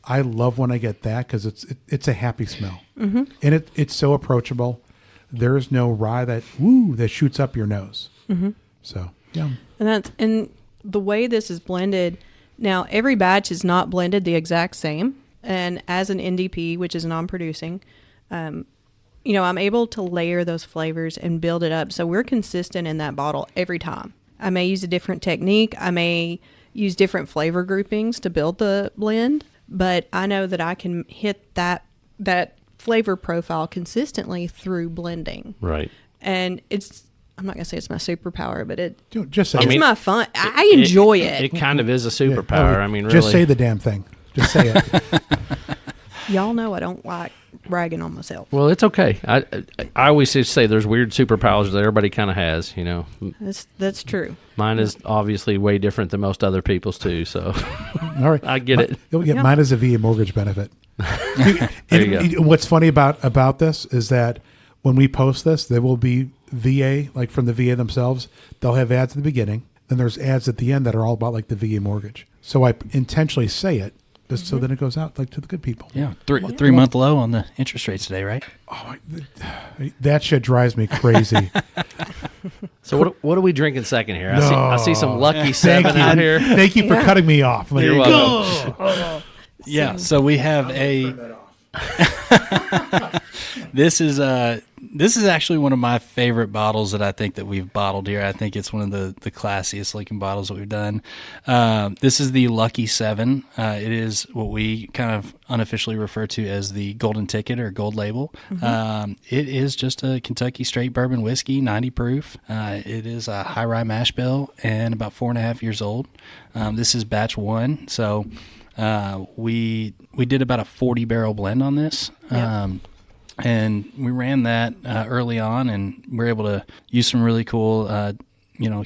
S4: I love when I get that because it's a happy smell, and it's so approachable. There is no rye that shoots up your nose. So yeah.
S3: And the way this is blended, now every batch is not blended the exact same. And as an NDP, which is non-producing, I'm able to layer those flavors and build it up. So we're consistent in that bottle every time. I may use a different technique. I may use different flavor groupings to build the blend, but I know that I can hit that flavor profile consistently through blending.
S1: right.
S3: And I'm not going to say it's my superpower, but
S4: Just say
S3: it's
S4: it.
S3: my fun. I enjoy it.
S1: It kind of is a superpower. I mean, really.
S4: Just say the damn thing. Just say it.
S3: Y'all know I don't like bragging on myself.
S1: Well, it's okay. I always just say there's weird superpowers that everybody kind of has.
S3: That's true.
S1: Mine is obviously way different than most other people's too. So
S4: All right.
S1: I get it.
S4: You'll get
S3: Yeah.
S4: mine as a VA mortgage benefit.
S1: There you go.
S4: What's funny about this is that when we post this, there will be VA, like from the VA themselves. They'll have ads at the beginning, and there's ads at the end that are all about like the VA mortgage. So I intentionally say it just so that it goes out like to the good people.
S2: Yeah, 3-month low on the interest rates today, right?
S4: That shit drives me crazy.
S1: So what are we drinking second here? I
S4: No.
S1: see some Lucky
S4: Thank
S1: 7
S4: you.
S1: out here.
S4: Thank you for cutting me off. Like,
S1: You're welcome.
S2: Yeah, so we have This is actually one of my favorite bottles that I think that we've bottled here. I think it's one of the classiest looking bottles that we've done. This is the Lucky 7. It is what we kind of unofficially refer to as the golden ticket or gold label. It is just a Kentucky straight bourbon whiskey, 90 proof. It is a high rye mash bill and about 4.5 years old. This is batch 1. So we did about a 40 barrel blend on this. And we ran that early on, and we were able to use some really cool,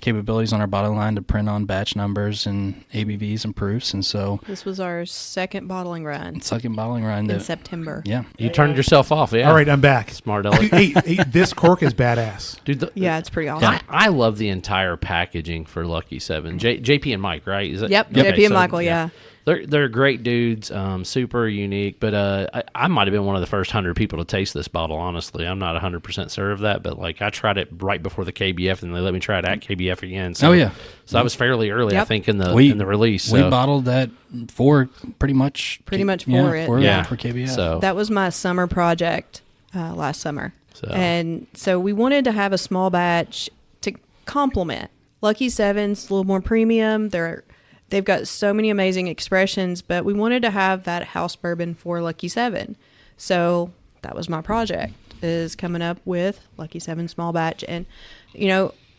S2: capabilities on our bottle line to print on batch numbers and ABVs and proofs. And so,
S3: This was our second bottling run
S2: second bottling run
S3: in
S2: to
S3: September.
S2: yeah,
S1: You turned yourself off. Yeah.
S4: All right, I'm back.
S1: Smart Alex.
S4: Hey, this cork is badass.
S1: Dude,
S3: Yeah, it's pretty awesome.
S1: I love the entire packaging for Lucky 7. JP and Mike, right? Is that,
S3: Yep,
S1: okay,
S3: JP and
S1: so,
S3: Michael, yeah.
S1: They're great dudes, super unique. But I might have been one of the first 100 people to taste this bottle. Honestly, I'm not 100% sure of that, but like I tried it right before the KBF, and they let me try it at KBF again. So, so I was fairly early, I think, in the release. So.
S2: We bottled that for pretty much
S3: for it.
S2: For KBF.
S1: So
S3: that was my summer project last summer, and so we wanted to have a small batch to complement Lucky Seven's a little more premium. They've got so many amazing expressions, but we wanted to have that house bourbon for Lucky Seven. So that was my project, is coming up with Lucky Seven small batch. And,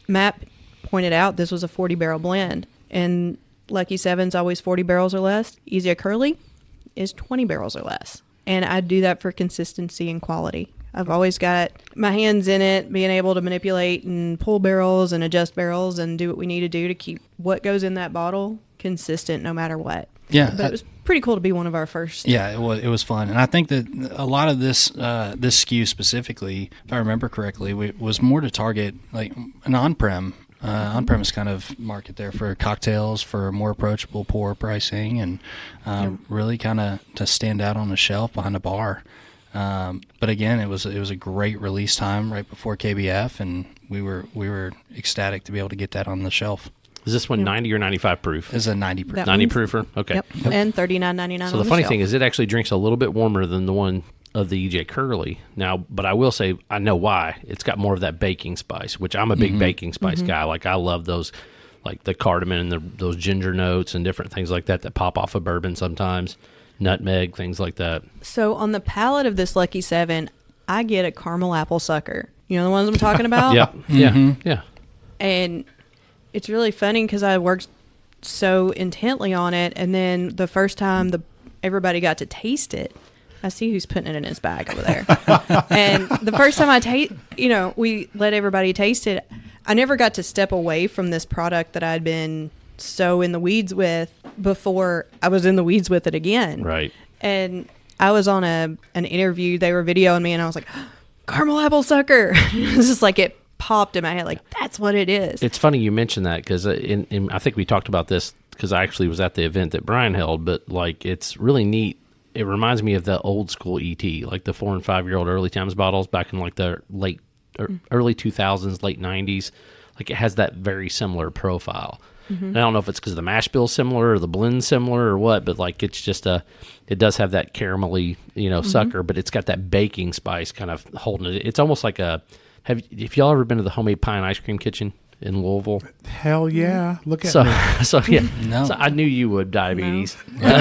S3: Matt pointed out this was a 40-barrel blend. And Lucky Seven's always 40 barrels or less. Easy Curly is 20 barrels or less. And I do that for consistency and quality. I've always got my hands in it, being able to manipulate and pull barrels and adjust barrels and do what we need to do to keep what goes in that bottle consistent no matter what.
S2: Yeah.
S3: But it was pretty cool to be one of our first.
S2: Yeah, it was fun. And I think that a lot of this SKU specifically, if I remember correctly, was more to target like an on-prem. On-premise kind of market there for cocktails, for more approachable pour pricing, and really kind of to stand out on the shelf behind a bar. But again, it was a great release time right before KBF, and we were ecstatic to be able to get that on the shelf.
S1: Is this one 90 or 95 proof?
S2: It's a 90 proof.
S1: 90 proofer? Okay.
S3: Yep. And $39.99
S1: So the funny thing is it actually drinks a little bit warmer than the one of the EJ Curly. Now, but I will say I know why. It's got more of that baking spice, which I'm a big baking spice guy. Like I love those, like the cardamom and those ginger notes and different things like that pop off of bourbon sometimes. Nutmeg, things like that.
S3: So on the palate of this Lucky Seven, I get a caramel apple sucker. You know the ones I'm talking about?
S1: Yeah.
S3: And it's really funny because I worked so intently on it, and then the first time everybody got to taste it, I see who's putting it in his bag over there. And the first time we let everybody taste it, I never got to step away from this product that I'd been so in the weeds with before I was in the weeds with it again.
S1: Right.
S3: And I was on an interview, they were videoing me, and I was like, caramel apple sucker. It was just like it popped in my head, like that's what it is.
S1: It's funny you mentioned that because I think we talked about this because I actually was at the event that Brian held, but like it's really neat. It reminds me of the old school ET, like the 4 and 5 year old early times bottles back in like the early 2000s, late 90s. Like it has that very similar profile. And I don't know if it's because the mash bill's similar or the blend's similar or what, but like it's just it does have that caramelly, sucker, but it's got that baking spice kind of holding it. It's almost like if y'all ever been to the Homemade Pie and Ice Cream Kitchen in Louisville?
S4: Hell yeah. Look at me.
S1: So yeah.
S2: No.
S1: So I knew you would, diabetes.
S3: No.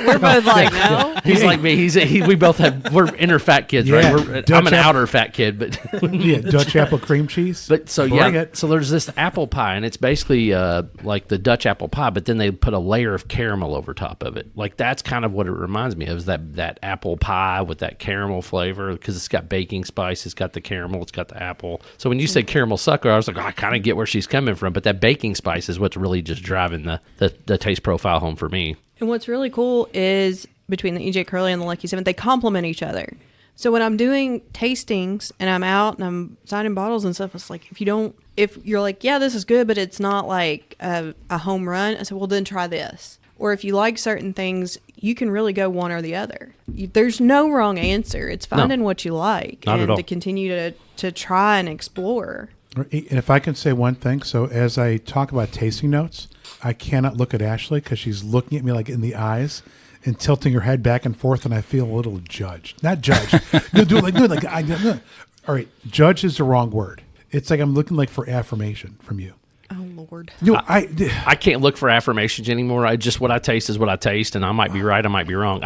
S3: we're both like, no.
S1: He's like me. We both we're inner fat kids,
S4: Yeah.
S1: right? I'm an outer fat kid, but
S4: Yeah, Dutch apple cream cheese.
S1: But so
S4: Bring it.
S1: so there's this apple pie, and it's basically like the Dutch apple pie, but then they put a layer of caramel over top of it. Like that's kind of what it reminds me of, is that apple pie with that caramel flavor, because it's got baking spice, it's got the caramel, it's got the apple. So when you said caramel sucker, I was like, I kind of get where she's coming from, but that baking spice is what's really just driving the taste profile home for me.
S3: And what's really cool is between the EJ Curly and the Lucky Seven, they complement each other. So when I'm doing tastings and I'm out and I'm signing bottles and stuff, it's like, if you're like, yeah, this is good, but it's not like a home run, I said, well, then try this. Or if you like certain things, you can really go one or the other. There's no wrong answer. It's finding what you like
S1: Not at
S3: and
S1: all.
S3: to continue to try and explore.
S4: And if I can say one thing, so as I talk about tasting notes, I cannot look at Ashley because she's looking at me like in the eyes and tilting her head back and forth, and I feel a little judged. Not judged. do it like no. All right, judge is the wrong word. It's like I'm looking like for affirmation from you.
S3: Oh, Lord.
S4: No,
S1: I can't look for affirmations anymore. What I taste is what I taste, and I might be right, I might be wrong.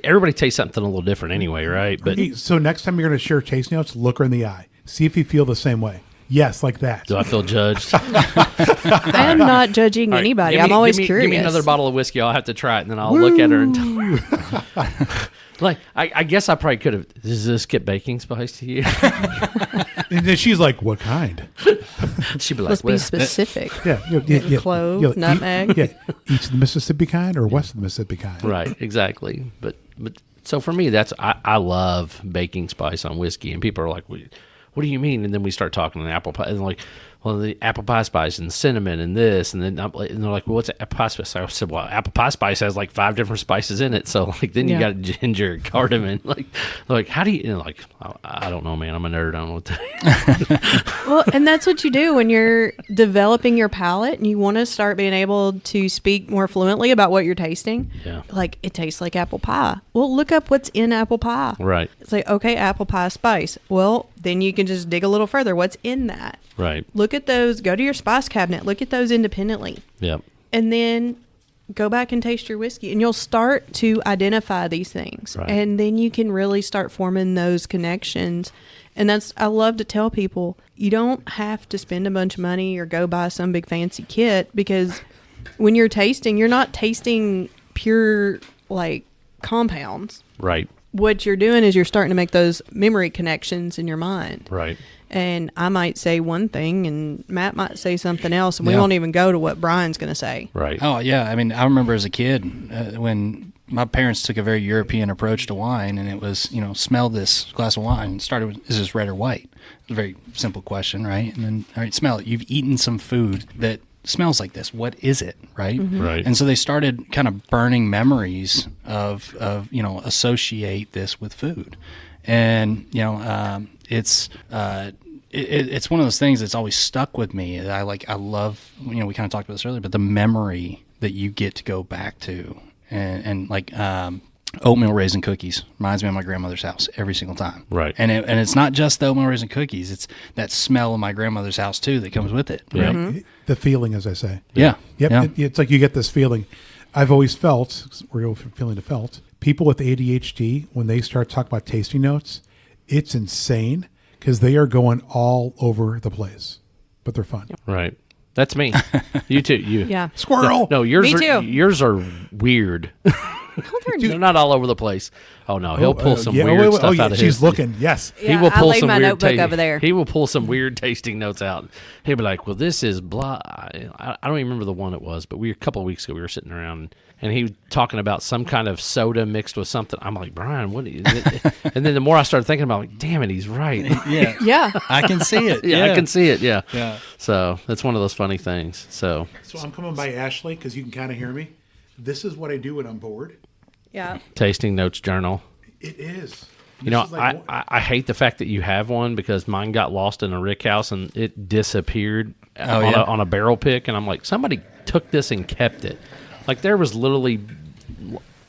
S1: Everybody tastes something a little different anyway, right? But
S4: so next time you're going to share taste notes, look her in the eye. See if you feel the same way. Yes, like that.
S1: do I feel judged?
S3: I am not judging anybody. I'm always curious.
S1: Give me another bottle of whiskey. I'll have to try it, and then I'll look at her and tell her. Like, I guess I probably could have. Does this get baking spice to you?
S4: And then she's like, "What kind?"
S1: She'd be like,
S3: Let's be specific.
S4: Yeah.
S3: Clove, nutmeg.
S4: East of the Mississippi kind or west of the Mississippi kind.
S1: Right, exactly. But so for me, I love baking spice on whiskey, and people are like, what do you mean? And then we start talking an apple pie, and like, well, the apple pie spice and cinnamon and this, and then and they're like, well, what's apple pie spice? I said, well, apple pie spice has like 5 different spices in it. So like then you
S3: Yeah.
S1: got ginger, cardamom. Like how do you? And like I don't know, man. I'm a nerd. I don't know what to.
S3: Well, and that's what you do when you're developing your palate and you want to start being able to speak more fluently about what you're tasting.
S1: Yeah.
S3: Like, it tastes like apple pie. Well, look up what's in apple pie.
S1: Right.
S3: It's like, okay, apple pie spice. Well, then you can just dig a little further. What's in that?
S1: Right.
S3: Look at those. Go to your spice cabinet. Look at those independently.
S1: Yep.
S3: And then go back and taste your whiskey. And you'll start to identify these things.
S1: Right.
S3: And then you can really start forming those connections. And I love to tell people, you don't have to spend a bunch of money or go buy some big fancy kit, because when you're tasting, you're not tasting pure like compounds.
S1: Right.
S3: What you're doing is you're starting to make those memory connections in your mind.
S1: Right.
S3: And I might say one thing and Matt might say something else, and we
S2: Yeah.
S3: won't even go to what Brian's going to say.
S1: Right.
S2: Oh yeah, I mean, I remember as a kid when my parents took a very European approach to wine, and it was, smell this glass of wine. It started with, is this red or white? It was a very simple question, right? And then, all right, smell it. You've eaten some food that smells like this. What is it, right?
S1: Right.
S2: And so they started kind of burning memories of associate this with food, and it's one of those things that's always stuck with me. I love, we kind of talked about this earlier, but the memory that you get to go back to, and oatmeal raisin cookies reminds me of my grandmother's house every single time.
S1: Right.
S2: And it's not just the oatmeal raisin cookies; it's that smell of my grandmother's house too that comes with it.
S1: Yeah.
S2: Right?
S4: The feeling, as I say.
S2: Yeah.
S4: Yep.
S2: Yeah.
S4: It's like you get this feeling. I've always felt, we're all feeling to felt, people with ADHD, when they start talking about tasting notes, it's insane because they are going all over the place, but they're fun.
S1: Right. That's me. You too. You.
S3: Yeah.
S4: Squirrel.
S1: No, yours
S3: Me
S1: are
S3: too.
S1: yours are weird. They're not all over the place. Oh no, he'll pull some weird stuff out of his.
S4: She's looking. Yes.
S1: He will
S3: I
S1: pull
S3: laid
S1: some
S3: my
S1: weird
S3: notebook over there.
S1: He will pull some weird tasting notes out. He'll be like, "Well, this is blah." I don't even remember the one it was, but a couple of weeks ago we were sitting around and he was talking about some kind of soda mixed with something. I'm like, Brian, what? And then the more I started thinking about, it, like, damn it, he's right.
S2: Yeah.
S3: Yeah.
S2: I can see it.
S1: Yeah, I can see it. Yeah.
S2: Yeah.
S1: So that's one of those funny things. So
S4: I'm coming by Ashley because you can kind of hear me. This is what I do when I'm bored.
S3: Yeah.
S1: tasting notes journal.
S4: It is.
S1: You know, I hate the fact that you have one because mine got lost in a rick house and it disappeared on a barrel pick. And I'm like, somebody took this and kept it. Like there had to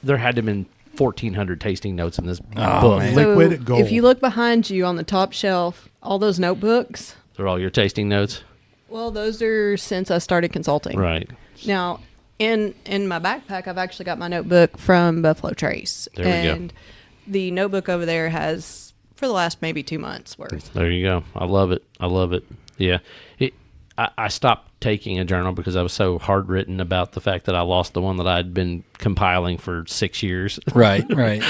S1: have been 1,400 tasting notes in this book.
S2: man.
S4: Liquid gold.
S3: If you look behind you on the top shelf, all those notebooks,
S1: They're all your tasting notes?
S3: well, those are since I started consulting.
S1: Right.
S3: Now, in my backpack, I've actually got my notebook from Buffalo Trace.
S1: There we go.
S3: And the notebook over there has, for the last maybe 2 months worth.
S1: There you go. I love it. Yeah. I stopped taking a journal because I was so hard written about the fact that I lost the one that I'd been compiling for 6 years.
S2: Right. A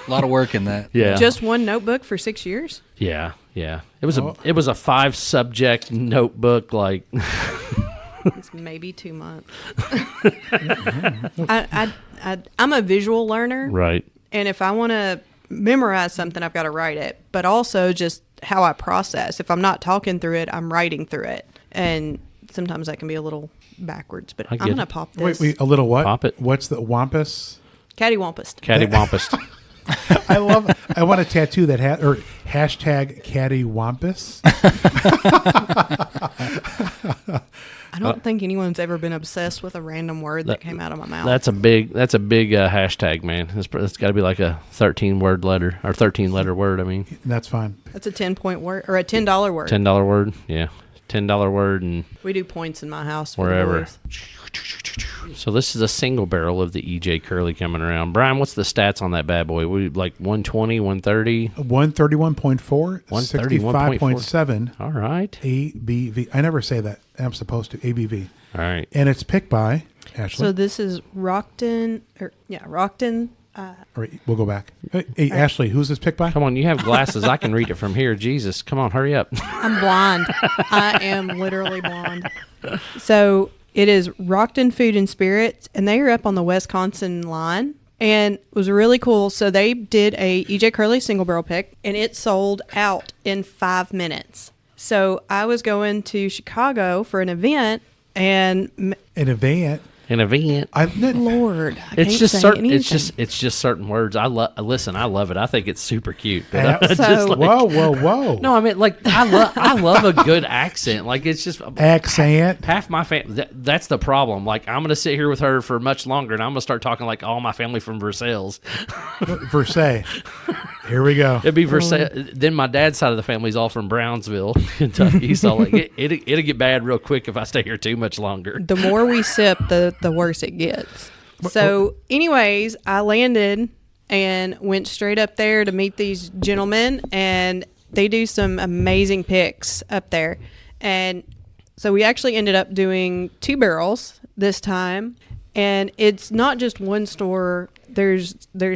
S2: lot of work in that.
S1: Yeah.
S3: Just one notebook for 6 years?
S1: Yeah. It was a 5-subject notebook, like
S3: It's maybe 2 months. I'm a visual learner.
S1: right.
S3: And if I want to memorize something, I've got to write it. But also just how I process. If I'm not talking through it, I'm writing through it. And sometimes that can be a little backwards. But I'm
S1: get
S3: going to
S1: it.
S3: pop this.
S4: Wait, a little what?
S1: Pop it.
S4: What's the wampus?
S3: Cattywampus.
S1: Cattywampus.
S4: I want a tattoo that or hashtag cattywampus.
S3: I don't think anyone's ever been obsessed with a random word that came out of my mouth.
S1: That's a big hashtag, man. It's got to be like a 13-word letter or 13-letter word. I mean,
S4: That's fine.
S3: That's a 10-point word or a $10 word.
S1: $10 word. Yeah, $10 word and
S3: We do points in my house. For
S1: wherever.
S3: The boys.
S1: So this is a single barrel of the EJ Curly coming around. Brian, what's the stats on that bad boy? We like 120, 130?
S4: 131.4,
S1: 131.4.
S4: 65.7
S1: All right.
S4: ABV. I never say that. I'm supposed to. ABV.
S1: All right.
S4: And it's picked by Ashley.
S3: So this is Rockton. Rockton.
S4: All right, we'll go back. Hey, Ashley, who's this picked by?
S1: Come on, you have glasses. I can read it from here. Jesus, come on, hurry up.
S3: I'm blonde. I am literally blonde. So it is Rockton Food and Spirits, and they are up on the Wisconsin line. And it was really cool. So they did a EJ Curly single barrel pick, and it sold out in 5 minutes. So I was going to Chicago for an event, and
S4: An event.
S1: An event.
S3: Lord, I
S1: It's
S3: can't
S1: just
S3: say
S1: certain.
S3: anything.
S1: It's just certain words. I love it. I think it's super cute. But I
S3: So-
S1: just like,
S4: Whoa.
S1: no, I mean, like I love a good accent. Like it's just
S4: Accent.
S1: half my family. That's the problem. Like I'm gonna sit here with her for much longer, and I'm gonna start talking like all my family from Versailles.
S4: Versailles. Here we go.
S1: It'd be Versailles. Then my dad's side of the family's all from Brownsville, Kentucky. So like it'll get bad real quick if I stay here too much longer.
S3: The more we sip, the worse it gets. So, anyways, I landed and went straight up there to meet these gentlemen, and they do some amazing picks up there. And so we actually ended up doing 2 barrels this time, and it's not just one store. There's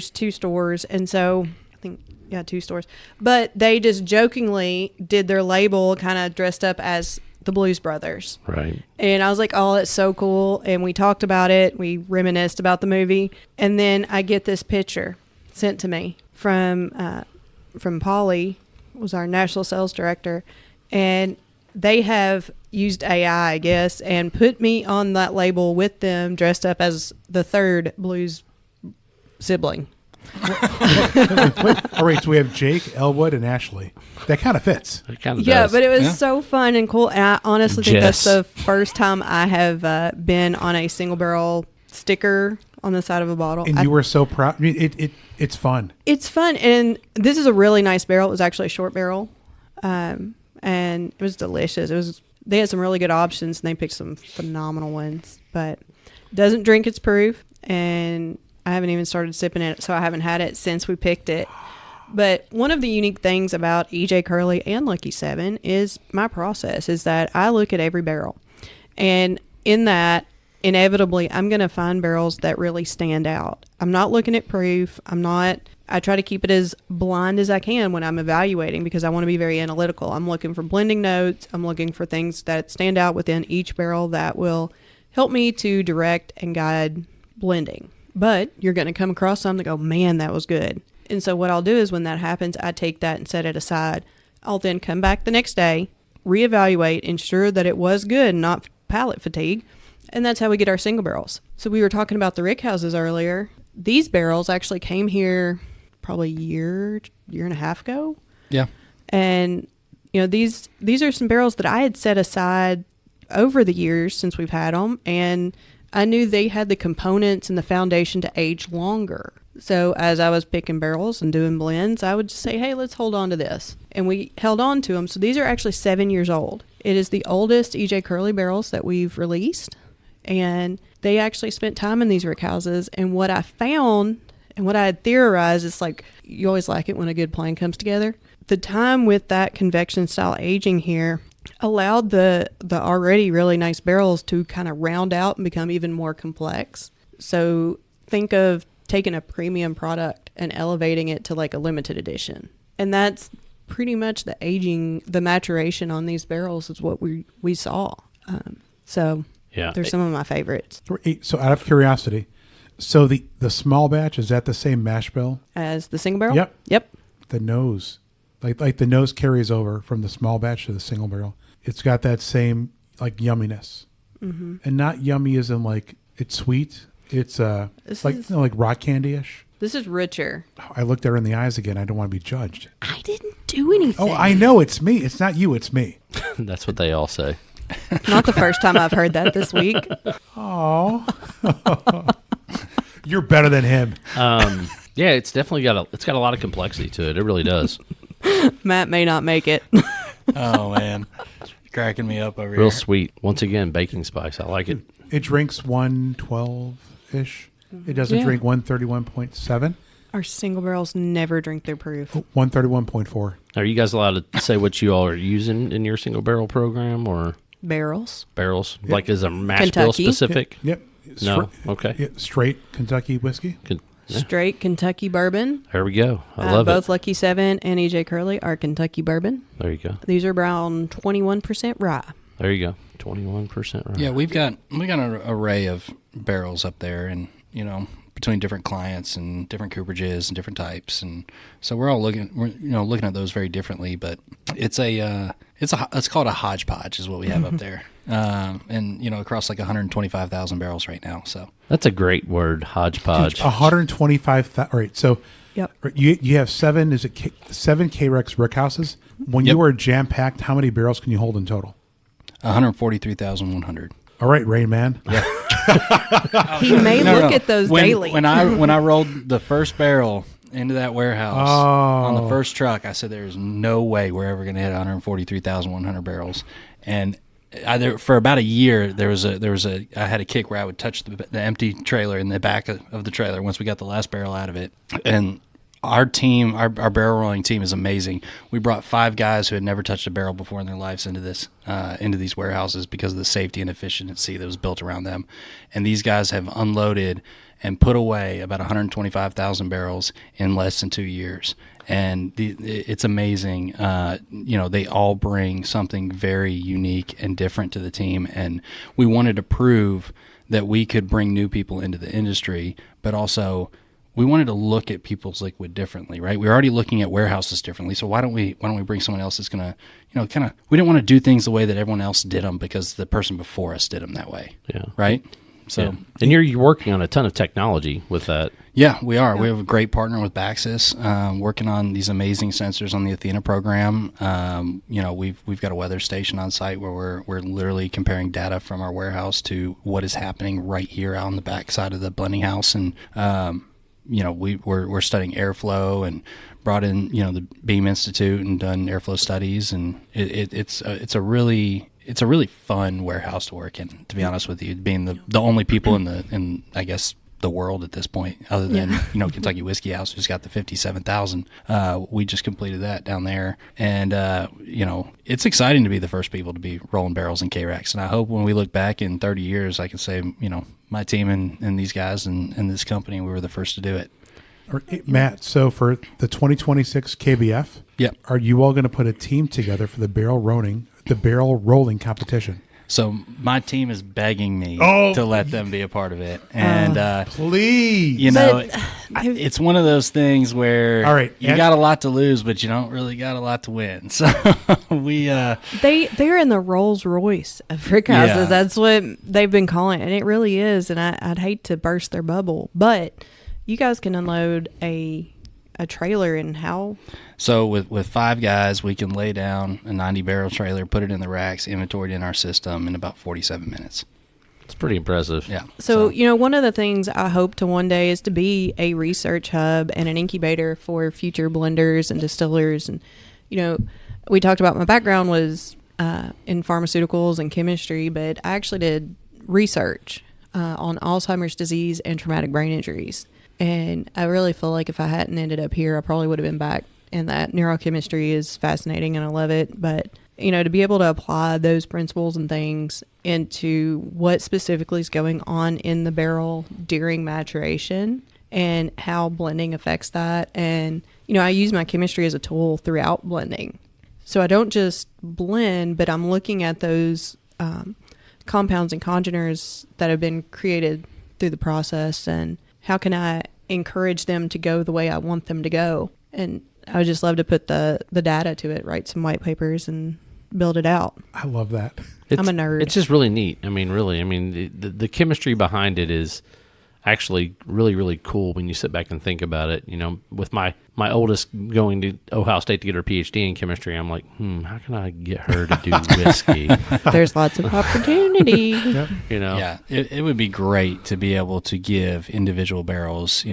S3: 2 stores, and so I think 2 stores. But they just jokingly did their label, kind of dressed up as the Blues Brothers.
S1: Right.
S3: And I was like, oh, that's so cool. And we talked about it. We reminisced about the movie. And then I get this picture sent to me from Polly, was our national sales director. And they have used AI, I guess, and put me on that label with them dressed up as the 3rd Blues sibling.
S4: All right, so we have Jake, Elwood, and Ashley. That kind of fits.
S1: It kind of
S3: Yeah,
S1: does.
S3: but it was so fun and cool. And I honestly think that's
S1: Jess.
S3: the first time I have been on a single barrel sticker on the side of a bottle.
S4: And you were so proud. I mean, it's fun.
S3: It's fun. And this is a really nice barrel. It was actually a short barrel. And it was delicious. They had some really good options, and they picked some phenomenal ones. But it doesn't drink its proof, and I haven't even started sipping it, so I haven't had it since we picked it. But one of the unique things about EJ Curley and Lucky 7 is my process, is that I look at every barrel. And in that, inevitably, I'm going to find barrels that really stand out. I'm not looking at proof. I try to keep it as blind as I can when I'm evaluating, because I want to be very analytical. I'm looking for blending notes. I'm looking for things that stand out within each barrel that will help me to direct and guide blending. But you're going to come across some that go, man, that was good. And so what I'll do is when that happens, I take that and set it aside. I'll then come back the next day, reevaluate, ensure that it was good, not palate fatigue. And that's how we get our single barrels. So we were talking about the rickhouses earlier. These barrels actually came here probably a year and a half ago.
S2: Yeah.
S3: And, these are some barrels that I had set aside over the years since we've had them. And I knew they had the components and the foundation to age longer. So as I was picking barrels and doing blends, I would just say, hey, let's hold on to this. And we held on to them. So these are actually 7 years old. It is the oldest EJ Curley barrels that we've released. And they actually spent time in these rickhouses. And what I found and what I had theorized is, like, you always like it when a good plan comes together. The time with that convection style aging here allowed the already really nice barrels to kind of round out and become even more complex. So think of taking a premium product and elevating it to like a limited edition. And that's pretty much the aging, the maturation on these barrels is what we saw. So
S1: Yeah.
S3: they're some of my favorites.
S4: So out of curiosity, so the small batch, is that the same mash bill?
S3: As the single barrel?
S4: Yep.
S3: Yep.
S4: The nose, like the nose carries over from the small batch to the single barrel. It's got that same like yumminess, and not yummy as in like it's sweet. It's like rock candy-ish.
S3: This is richer.
S4: I looked at her in the eyes again. I don't want to be judged.
S3: I didn't do anything.
S4: Oh, I know it's me. It's not you. It's me.
S1: That's what they all say.
S3: Not the first time I've heard that this week.
S4: Oh, you're better than him.
S1: Yeah, it's definitely got a lot of complexity to it. It really does.
S3: Matt may not make it.
S2: Oh, man. Cracking me up over
S1: Real
S2: here.
S1: sweet. Once again, baking spice. I like it.
S4: It drinks 112-ish. It doesn't
S1: Yeah.
S4: drink 131.7.
S3: Our single barrels never drink their proof.
S4: 131.4.
S1: Are you guys allowed to say what you all are using in your single barrel program or
S3: Barrels.
S1: barrels?
S4: Yep.
S1: Like is a mash bill
S3: Kentucky.
S1: specific?
S4: Yep.
S1: No? Okay.
S4: Yeah, straight Kentucky whiskey.
S1: Yeah.
S3: Straight Kentucky bourbon.
S1: There we go. I love
S3: both
S1: it.
S3: Lucky 7 and EJ Curley are Kentucky bourbon.
S1: There you go.
S3: These are around 21% rye.
S1: There you go. 21% right.
S2: Yeah, we got an array of barrels up there, and between different clients and different cooperages and different types, and so we're looking at those very differently. But it's It's called a hodgepodge is what we have up there. And across like 125,000 barrels right now. So
S1: That's a great word, hodgepodge.
S4: 125,000. All right. So
S3: Yep.
S4: you have seven K-RAX rickhouses. When
S2: Yep.
S4: you are jam packed, how many barrels can you hold in total?
S2: 143,100.
S4: All right, Rain Man.
S3: He may look at those daily.
S2: When I rolled the first barrel into that warehouse on the first truck, I said, "There's no way we're ever going to hit 143,100 barrels." And for about a year, I had a kick where I would touch the empty trailer in the back of the trailer once we got the last barrel out of it. And our team, our barrel rolling team, is amazing. We brought 5 guys who had never touched a barrel before in their lives into these warehouses because of the safety and efficiency that was built around them. And these guys have unloaded and put away about 125,000 barrels in less than 2 years. And it's amazing. They all bring something very unique and different to the team. And we wanted to prove that we could bring new people into the industry, but also we wanted to look at people's liquid differently, right? We're already looking at warehouses differently. So why don't we bring someone else that's going to, we didn't want to do things the way that everyone else did them because the person before us did them that way.
S1: Yeah.
S2: Right. So,
S1: yeah. And you're working on a ton of technology with that.
S2: Yeah, we are. Yeah. We have a great partner with Baxis, working on these amazing sensors on the Athena program. We've got a weather station on site where we're literally comparing data from our warehouse to what is happening right here out on the back side of the blending house. And, we're studying airflow and brought in, the Beam Institute and done airflow studies. And it's a really fun warehouse to work in, to be honest with you, being the only people in I guess the world at this point, other than Kentucky Whiskey House, who's got the 57,000. We just completed that down there, and it's exciting to be the first people to be rolling barrels in K-RAX. And I hope when we look back in 30 years, I can say my team and these guys and this company, we were the first to do it.
S4: Matt, so for the 2026 KBF,
S2: yep,
S4: are you all going to put a team together for the barrel rolling competition?
S2: So my team is begging me to let them be a part of it, and
S4: please,
S2: it's one of those things where you got a lot to lose, but you don't really got a lot to win. So
S3: they're in the Rolls Royce of rickhouses.
S2: Yeah.
S3: That's what they've been calling it, and it really is. And I'd hate to burst their bubble, but you guys can unload a trailer in how?
S2: So with 5 guys, we can lay down a 90-barrel trailer, put it in the racks, inventoried in our system in about 47 minutes.
S1: It's pretty impressive.
S2: Yeah.
S3: So, one of the things I hope to one day is to be a research hub and an incubator for future blenders and distillers. And, we talked about my background was in pharmaceuticals and chemistry, but I actually did research on Alzheimer's disease and traumatic brain injuries. And I really feel like if I hadn't ended up here, I probably would have been back in that. Neurochemistry is fascinating and I love it. But, to be able to apply those principles and things into what specifically is going on in the barrel during maturation and how blending affects that. And, I use my chemistry as a tool throughout blending. So I don't just blend, but I'm looking at those compounds and congeners that have been created through the process and how can I encourage them to go the way I want them to go? And I would just love to put the data to it, write some white papers and build it out.
S4: I love that.
S3: I'm a nerd.
S1: It's just really neat. The chemistry behind it is actually really, really cool when you sit back and think about it. With my oldest going to Ohio State to get her PhD in chemistry, I'm like, how can I get her to do whiskey?
S3: There's lots of opportunity.
S4: Yep.
S2: Yeah, it would be great to be able to give individual barrels,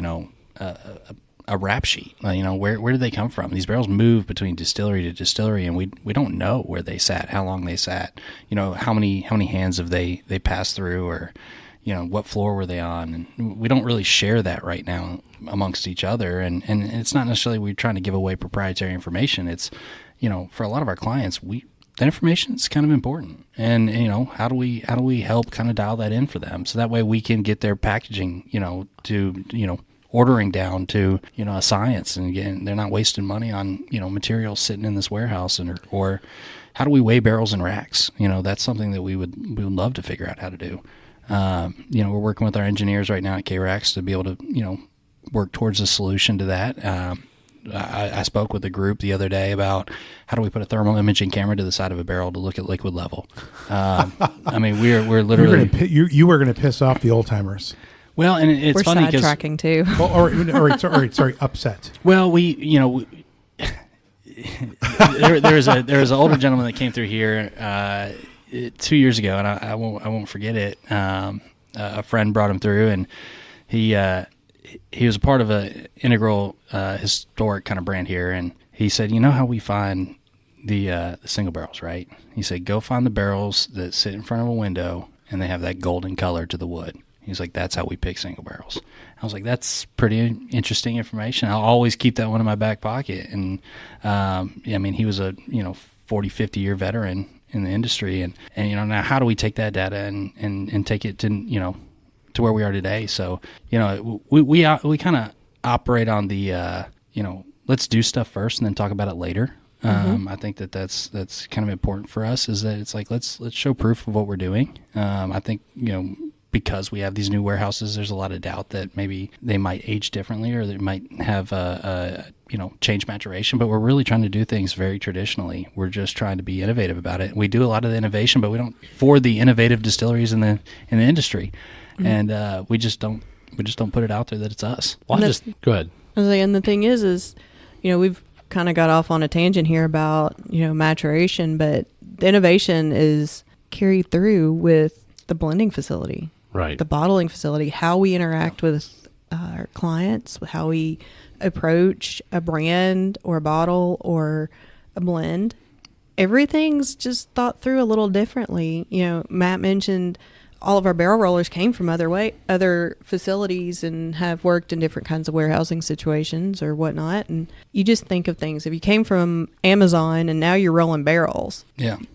S2: a rap sheet. Where did they come from? These barrels move between distillery to distillery, and we don't know where they sat, how long they sat, how many hands have they passed through, or what floor were they on? And we don't really share that right now amongst each other. And it's not necessarily we're trying to give away proprietary information. It's, for a lot of our clients, that information is kind of important. And, how do we help kind of dial that in for them? So that way we can get their packaging, to, ordering down to, a science. And again, they're not wasting money on, materials sitting in this warehouse or how do we weigh barrels and racks? That's something that we would love to figure out how to do. We're working with our engineers right now at K-RAX to be able to, work towards a solution to that. I spoke with a group the other day about how do we put a thermal imaging camera to the side of a barrel to look at liquid level. I mean, we're literally
S4: you were going to piss off the old timers.
S2: Well, and it's
S3: We're
S2: funny because
S3: sidetracking too.
S4: Sorry, upset.
S2: well, there was an older gentleman that came through here 2 years ago, and I won't forget it. A friend brought him through, and he was a part of a integral historic kind of brand here, and he said, you know how we find the single barrels, right? He said, go find the barrels that sit in front of a window and they have that golden color to the wood. He's like, that's how we pick single barrels. I was like, that's pretty interesting information. I'll always keep that one in my back pocket. And I mean, he was a 40, 50 year veteran in the industry, and now how do we take that data and take it to to where we are today? So we kind of operate on the let's do stuff first and then talk about it later. I think that's kind of important for us, is that it's like let's show proof of what we're doing. I think because we have these new warehouses, there's a lot of doubt that maybe they might age differently or they might have change maturation, but we're really trying to do things very traditionally. We're just trying to be innovative about it. We do a lot of the innovation, but we don't for the innovative distilleries in the industry, and we just don't put it out there that it's us.
S1: Well, go ahead.
S3: And the thing is we've kind of got off on a tangent here about maturation, but the innovation is carried through with the blending facility.
S1: Right.
S3: The bottling facility, how we interact with our clients, how we approach a brand or a bottle or a blend. Everything's just thought through a little differently. Matt mentioned all of our barrel rollers came from other facilities and have worked in different kinds of warehousing situations or whatnot. And you just think of things. If you came from Amazon and now you're rolling barrels,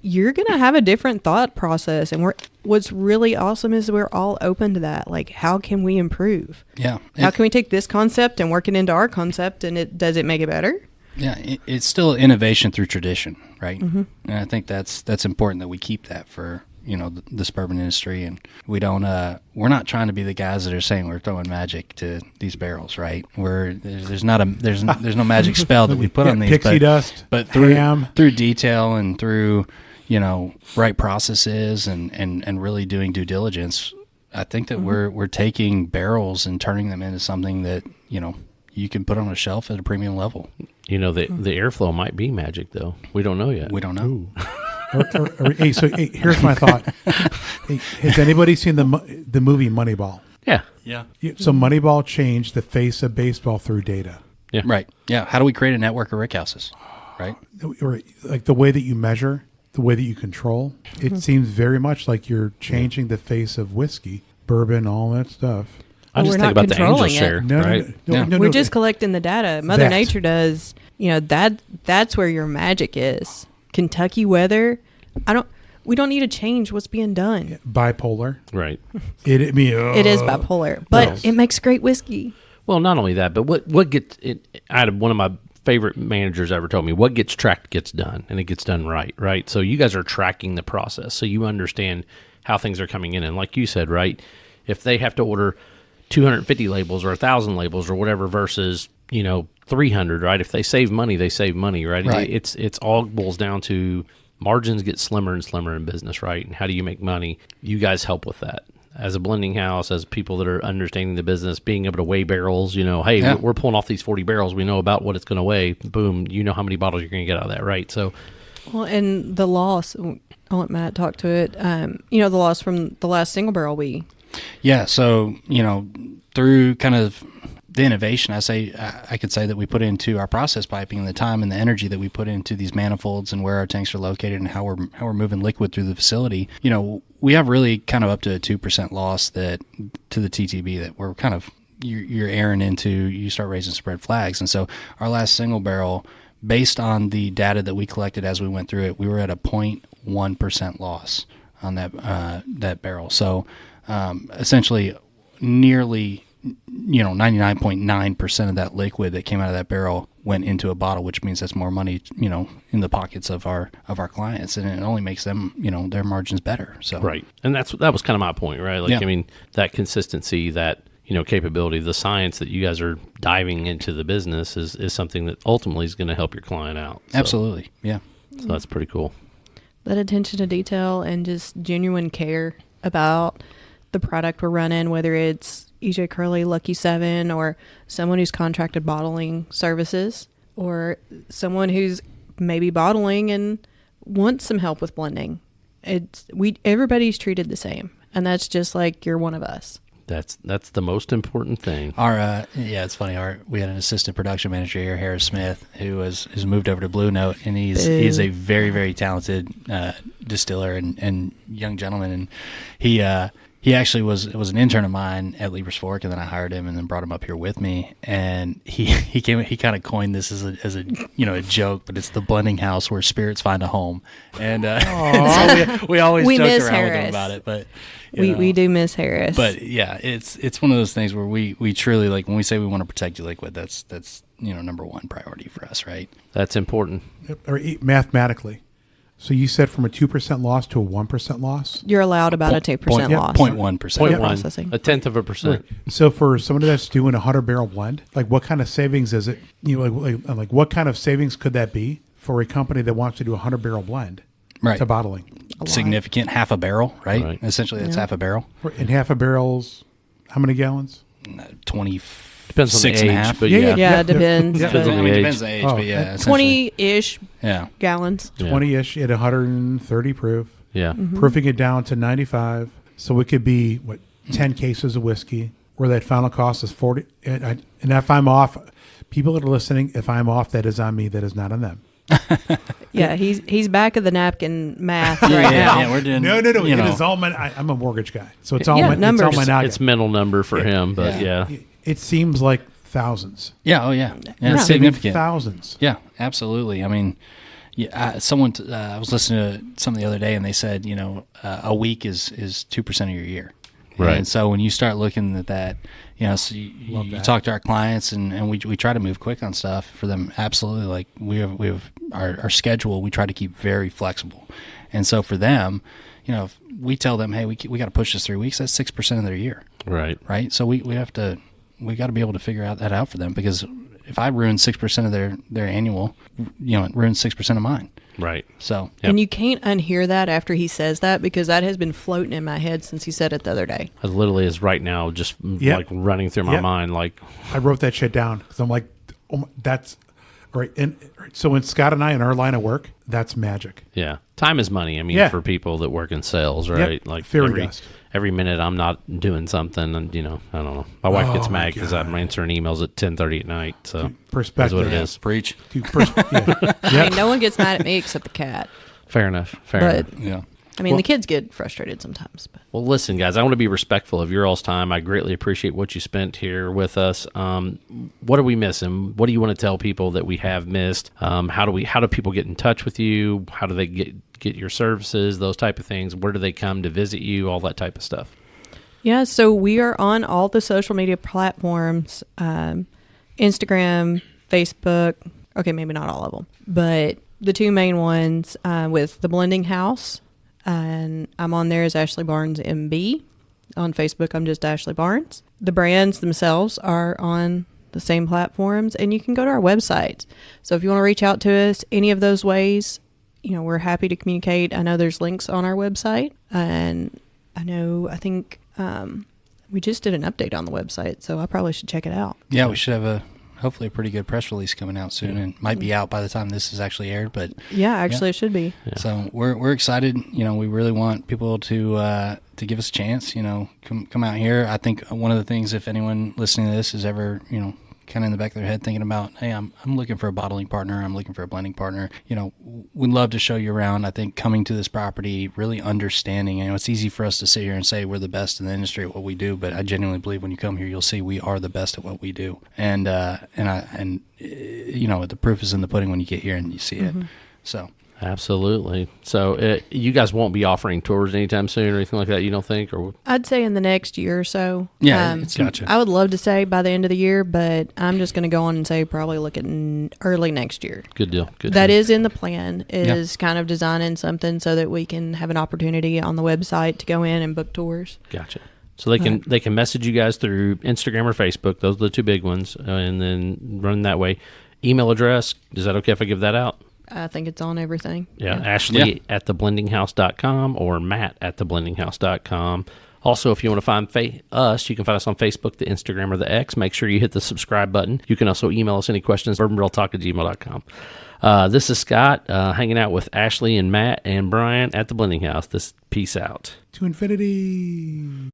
S3: you're going to have a different thought process. And what's really awesome is we're all open to that. Like, how can we improve?
S2: Yeah.
S3: How can we take this concept and work it into our concept, and does it make it better?
S2: Yeah, it's still innovation through tradition, right?
S3: Mm-hmm.
S2: And I think that's important that we keep that for the suburban industry, and we're not trying to be the guys that are saying we're throwing magic to these barrels, right? There's no magic spell that we put on these,
S4: pixie dust,
S2: but through detail and through right processes and really doing due diligence. I think that we're taking barrels and turning them into something that you can put on a shelf at a premium level.
S1: The airflow might be magic, though. We don't know yet.
S2: We don't know.
S4: Here's my thought. Has anybody seen the movie Moneyball?
S1: Yeah.
S4: So Moneyball changed the face of baseball through data.
S1: Yeah.
S2: Right. Yeah. How do we create a network of rickhouses? Right.
S4: Like the way that you measure, the way that you control. It seems very much like you're changing the face of whiskey, bourbon, all that stuff.
S1: I just think about the angel share, right?
S4: No,
S3: we're just collecting the data. Mother Nature does. That's where your magic is. Kentucky weather. We don't need to change what's being done.
S4: Bipolar.
S1: Right.
S3: It is bipolar, but it makes great whiskey.
S1: Well, not only that, but what gets it? I had one of my favorite managers ever told me, what gets tracked gets done, and it gets done right. So you guys are tracking the process, so you understand how things are coming in. And like you said, right, if they have to order 250 labels or 1,000 labels or whatever versus 300, right? If they save money, they save money, right? It's all boils down to margins get slimmer and slimmer in business, right? And how do you make money? You guys help with that. As a blending house, as people that are understanding the business, being able to weigh barrels, we're pulling off these 40 barrels. We know about what it's going to weigh. Boom, how many bottles you're going to get out of that, right? So,
S3: well, and the loss, I'll let Matt talk to it. The loss from the last single barrel
S2: Yeah, so, through kind of the innovation, I could say that we put into our process piping and the time and the energy that we put into these manifolds and where our tanks are located and how we're moving liquid through the facility. We have really kind of up to a 2% loss to the TTB that we're kind of you're airing into. You start raising some red flags, and so our last single barrel, based on the data that we collected as we went through it, we were at a 0.1% loss on that barrel. So essentially, nearly 99.9% of that liquid that came out of that barrel went into a bottle, which means that's more money, in the pockets of our clients, and it only makes them, their margins better. So
S1: right, and that was kind of my point, right? Like, I mean, that consistency, that capability. The science that you guys are diving into the business is something that ultimately is going to help your client out. So,
S2: Absolutely. Yeah.
S1: So that's pretty cool.
S3: That attention to detail and just genuine care about the product we're running, whether it's EJ Curley, Lucky 7, or someone who's contracted bottling services, or someone who's maybe bottling and wants some help with blending. Everybody's treated the same, and that's just like you're one of us.
S1: That's the most important thing.
S2: It's funny. We had an assistant production manager here, Harris Smith, who's moved over to Blue Note, and he's a very, very talented distiller and young gentleman, and he actually was an intern of mine at Lieber's Fork, and then I hired him and then brought him up here with me. And he kind of coined this as a joke, but it's the blending house where spirits find a home. And so we always joked
S3: miss
S2: around with
S3: Harris.
S2: him about it, but
S3: We do miss Harris.
S2: But yeah, it's one of those things where we truly, like, when we say we want to protect your liquid, that's number one priority for us, right?
S1: That's important.
S4: Or mathematically. So you said from a 2% loss to a 1% loss?
S3: You're allowed about a 2% loss.
S2: 0.1%.
S1: 0.1,
S3: processing.
S1: a tenth of a percent.
S4: Right. So for somebody that's doing a 100-barrel blend, like what kind of savings is it? Like what kind of savings could that be for a company that wants to do a 100-barrel blend to bottling?
S2: Significant, half a barrel, right? Essentially, that's half a barrel.
S4: And half a barrel's how many gallons?
S2: 20.
S1: Depends on the age,
S2: and a half.
S1: but
S3: Yeah, it depends.
S4: Yeah.
S1: Depends on the age.
S2: Depends on the age, but yeah.
S3: 20-ish
S2: Yeah.
S3: gallons.
S4: 20-ish at 130 proof.
S1: Yeah.
S4: Proofing it down to 95. So it could be, 10 cases of whiskey, where that final cost is 40. And if I'm off, people that are listening, if I'm off, that is on me. That is not on them.
S3: Yeah, he's back of the napkin math right
S2: Yeah,
S3: now.
S2: we're doing.
S4: No. It is all my. I'm a mortgage guy, so it's all
S3: Yeah,
S4: my
S3: numbers.
S4: It's all my noggin.
S1: It's mental number for him, but yeah.
S4: It seems like thousands.
S2: Yeah. Oh yeah. Yeah. It's
S4: Saving
S2: significant.
S4: thousands.
S2: Yeah. Absolutely. I mean, I was listening to something the other day, and they said, a week is 2% of your year.
S1: Right.
S2: And so when you start looking at that, so you talk to our clients, and we try to move quick on stuff for them. Absolutely. Like we have our schedule, we try to keep very flexible. And so for them, if we tell them, hey, we got to push this 3 weeks, that's 6% of their year.
S1: Right.
S2: Right. So we got to be able to figure that out for them, because if I ruin 6% of their annual, it ruins 6% of mine.
S1: Right.
S2: So,
S3: And you can't unhear that after he says that, because that has been floating in my head since he said it the other day.
S1: It literally is right now, just like running through my mind. Like,
S4: I wrote that shit down because I'm like, that's all right. And so when Scott and I in our line of work, that's magic.
S1: yeah, time is money. I mean, for people that work in sales, right?
S4: Yep.
S1: Like
S4: Fairy dust.
S1: every minute I'm not doing something, and I don't know. My wife gets mad because I'm answering emails at 10:30 at night. So
S4: Perspective.
S1: that's what it is.
S2: preach.
S3: I mean, no one gets mad at me except the cat.
S1: Fair enough.
S3: But
S2: Yeah.
S3: I mean, the kids get frustrated sometimes. But
S1: Well, listen, guys, I want to be respectful of your all's time. I greatly appreciate what you spent here with us. What are we missing? What do you want to tell people that we have missed? How do people get in touch with you? How do they get your services? Those type of things. Where do they come to visit you? All that type of stuff.
S3: yeah, so we are on all the social media platforms, Instagram, Facebook. Okay, maybe not all of them, but the two main ones with the Blending House. And I'm on there as Ashley Barnes MB. On Facebook, I'm just Ashley Barnes. The brands themselves are on the same platforms, and you can go to our website. So if you want to reach out to us any of those ways, we're happy to communicate. I know there's links on our website, and I think we just did an update on the website, so I probably should check it out.
S2: Yeah, we should have hopefully a pretty good press release coming out soon, and it might be out by the time this is actually aired. But
S3: Yeah, actually it should be.
S1: Yeah.
S2: so we're excited. We really want people to give us a chance. Come out here. I think one of the things, if anyone listening to this is ever kind of in the back of their head thinking about, hey, I'm looking for a bottling partner, I'm looking for a blending partner, we'd love to show you around. I think coming to this property, really understanding, it's easy for us to sit here and say we're the best in the industry at what we do, but I genuinely believe when you come here, you'll see we are the best at what we do. And the proof is in the pudding when you get here and you see it. So.
S1: Absolutely. So you guys won't be offering tours anytime soon or anything like that, you don't think? Or
S3: I'd say in the next year or so.
S2: Yeah, it's
S1: gotcha.
S3: I would love to say by the end of the year, but I'm just going to go on and say probably look at early next year.
S1: Good deal. Good
S3: That
S1: deal.
S3: is in the plan, is kind of designing something so that we can have an opportunity on the website to go in and book tours.
S1: Gotcha. So they can message you guys through Instagram or Facebook. Those are the two big ones, and then run that way. Email address, is that okay if I give that out?
S3: I think it's on everything.
S1: Yeah, Ashley at theblendinghouse.com or Matt at theblendinghouse.com. Also, if you want to find us, you can find us on Facebook, the Instagram, or the X. Make sure you hit the subscribe button. You can also email us any questions, bourbonbarreltalk@gmail.com. This is Scott hanging out with Ashley and Matt and Brian at the Blending House. Peace out.
S4: To infinity.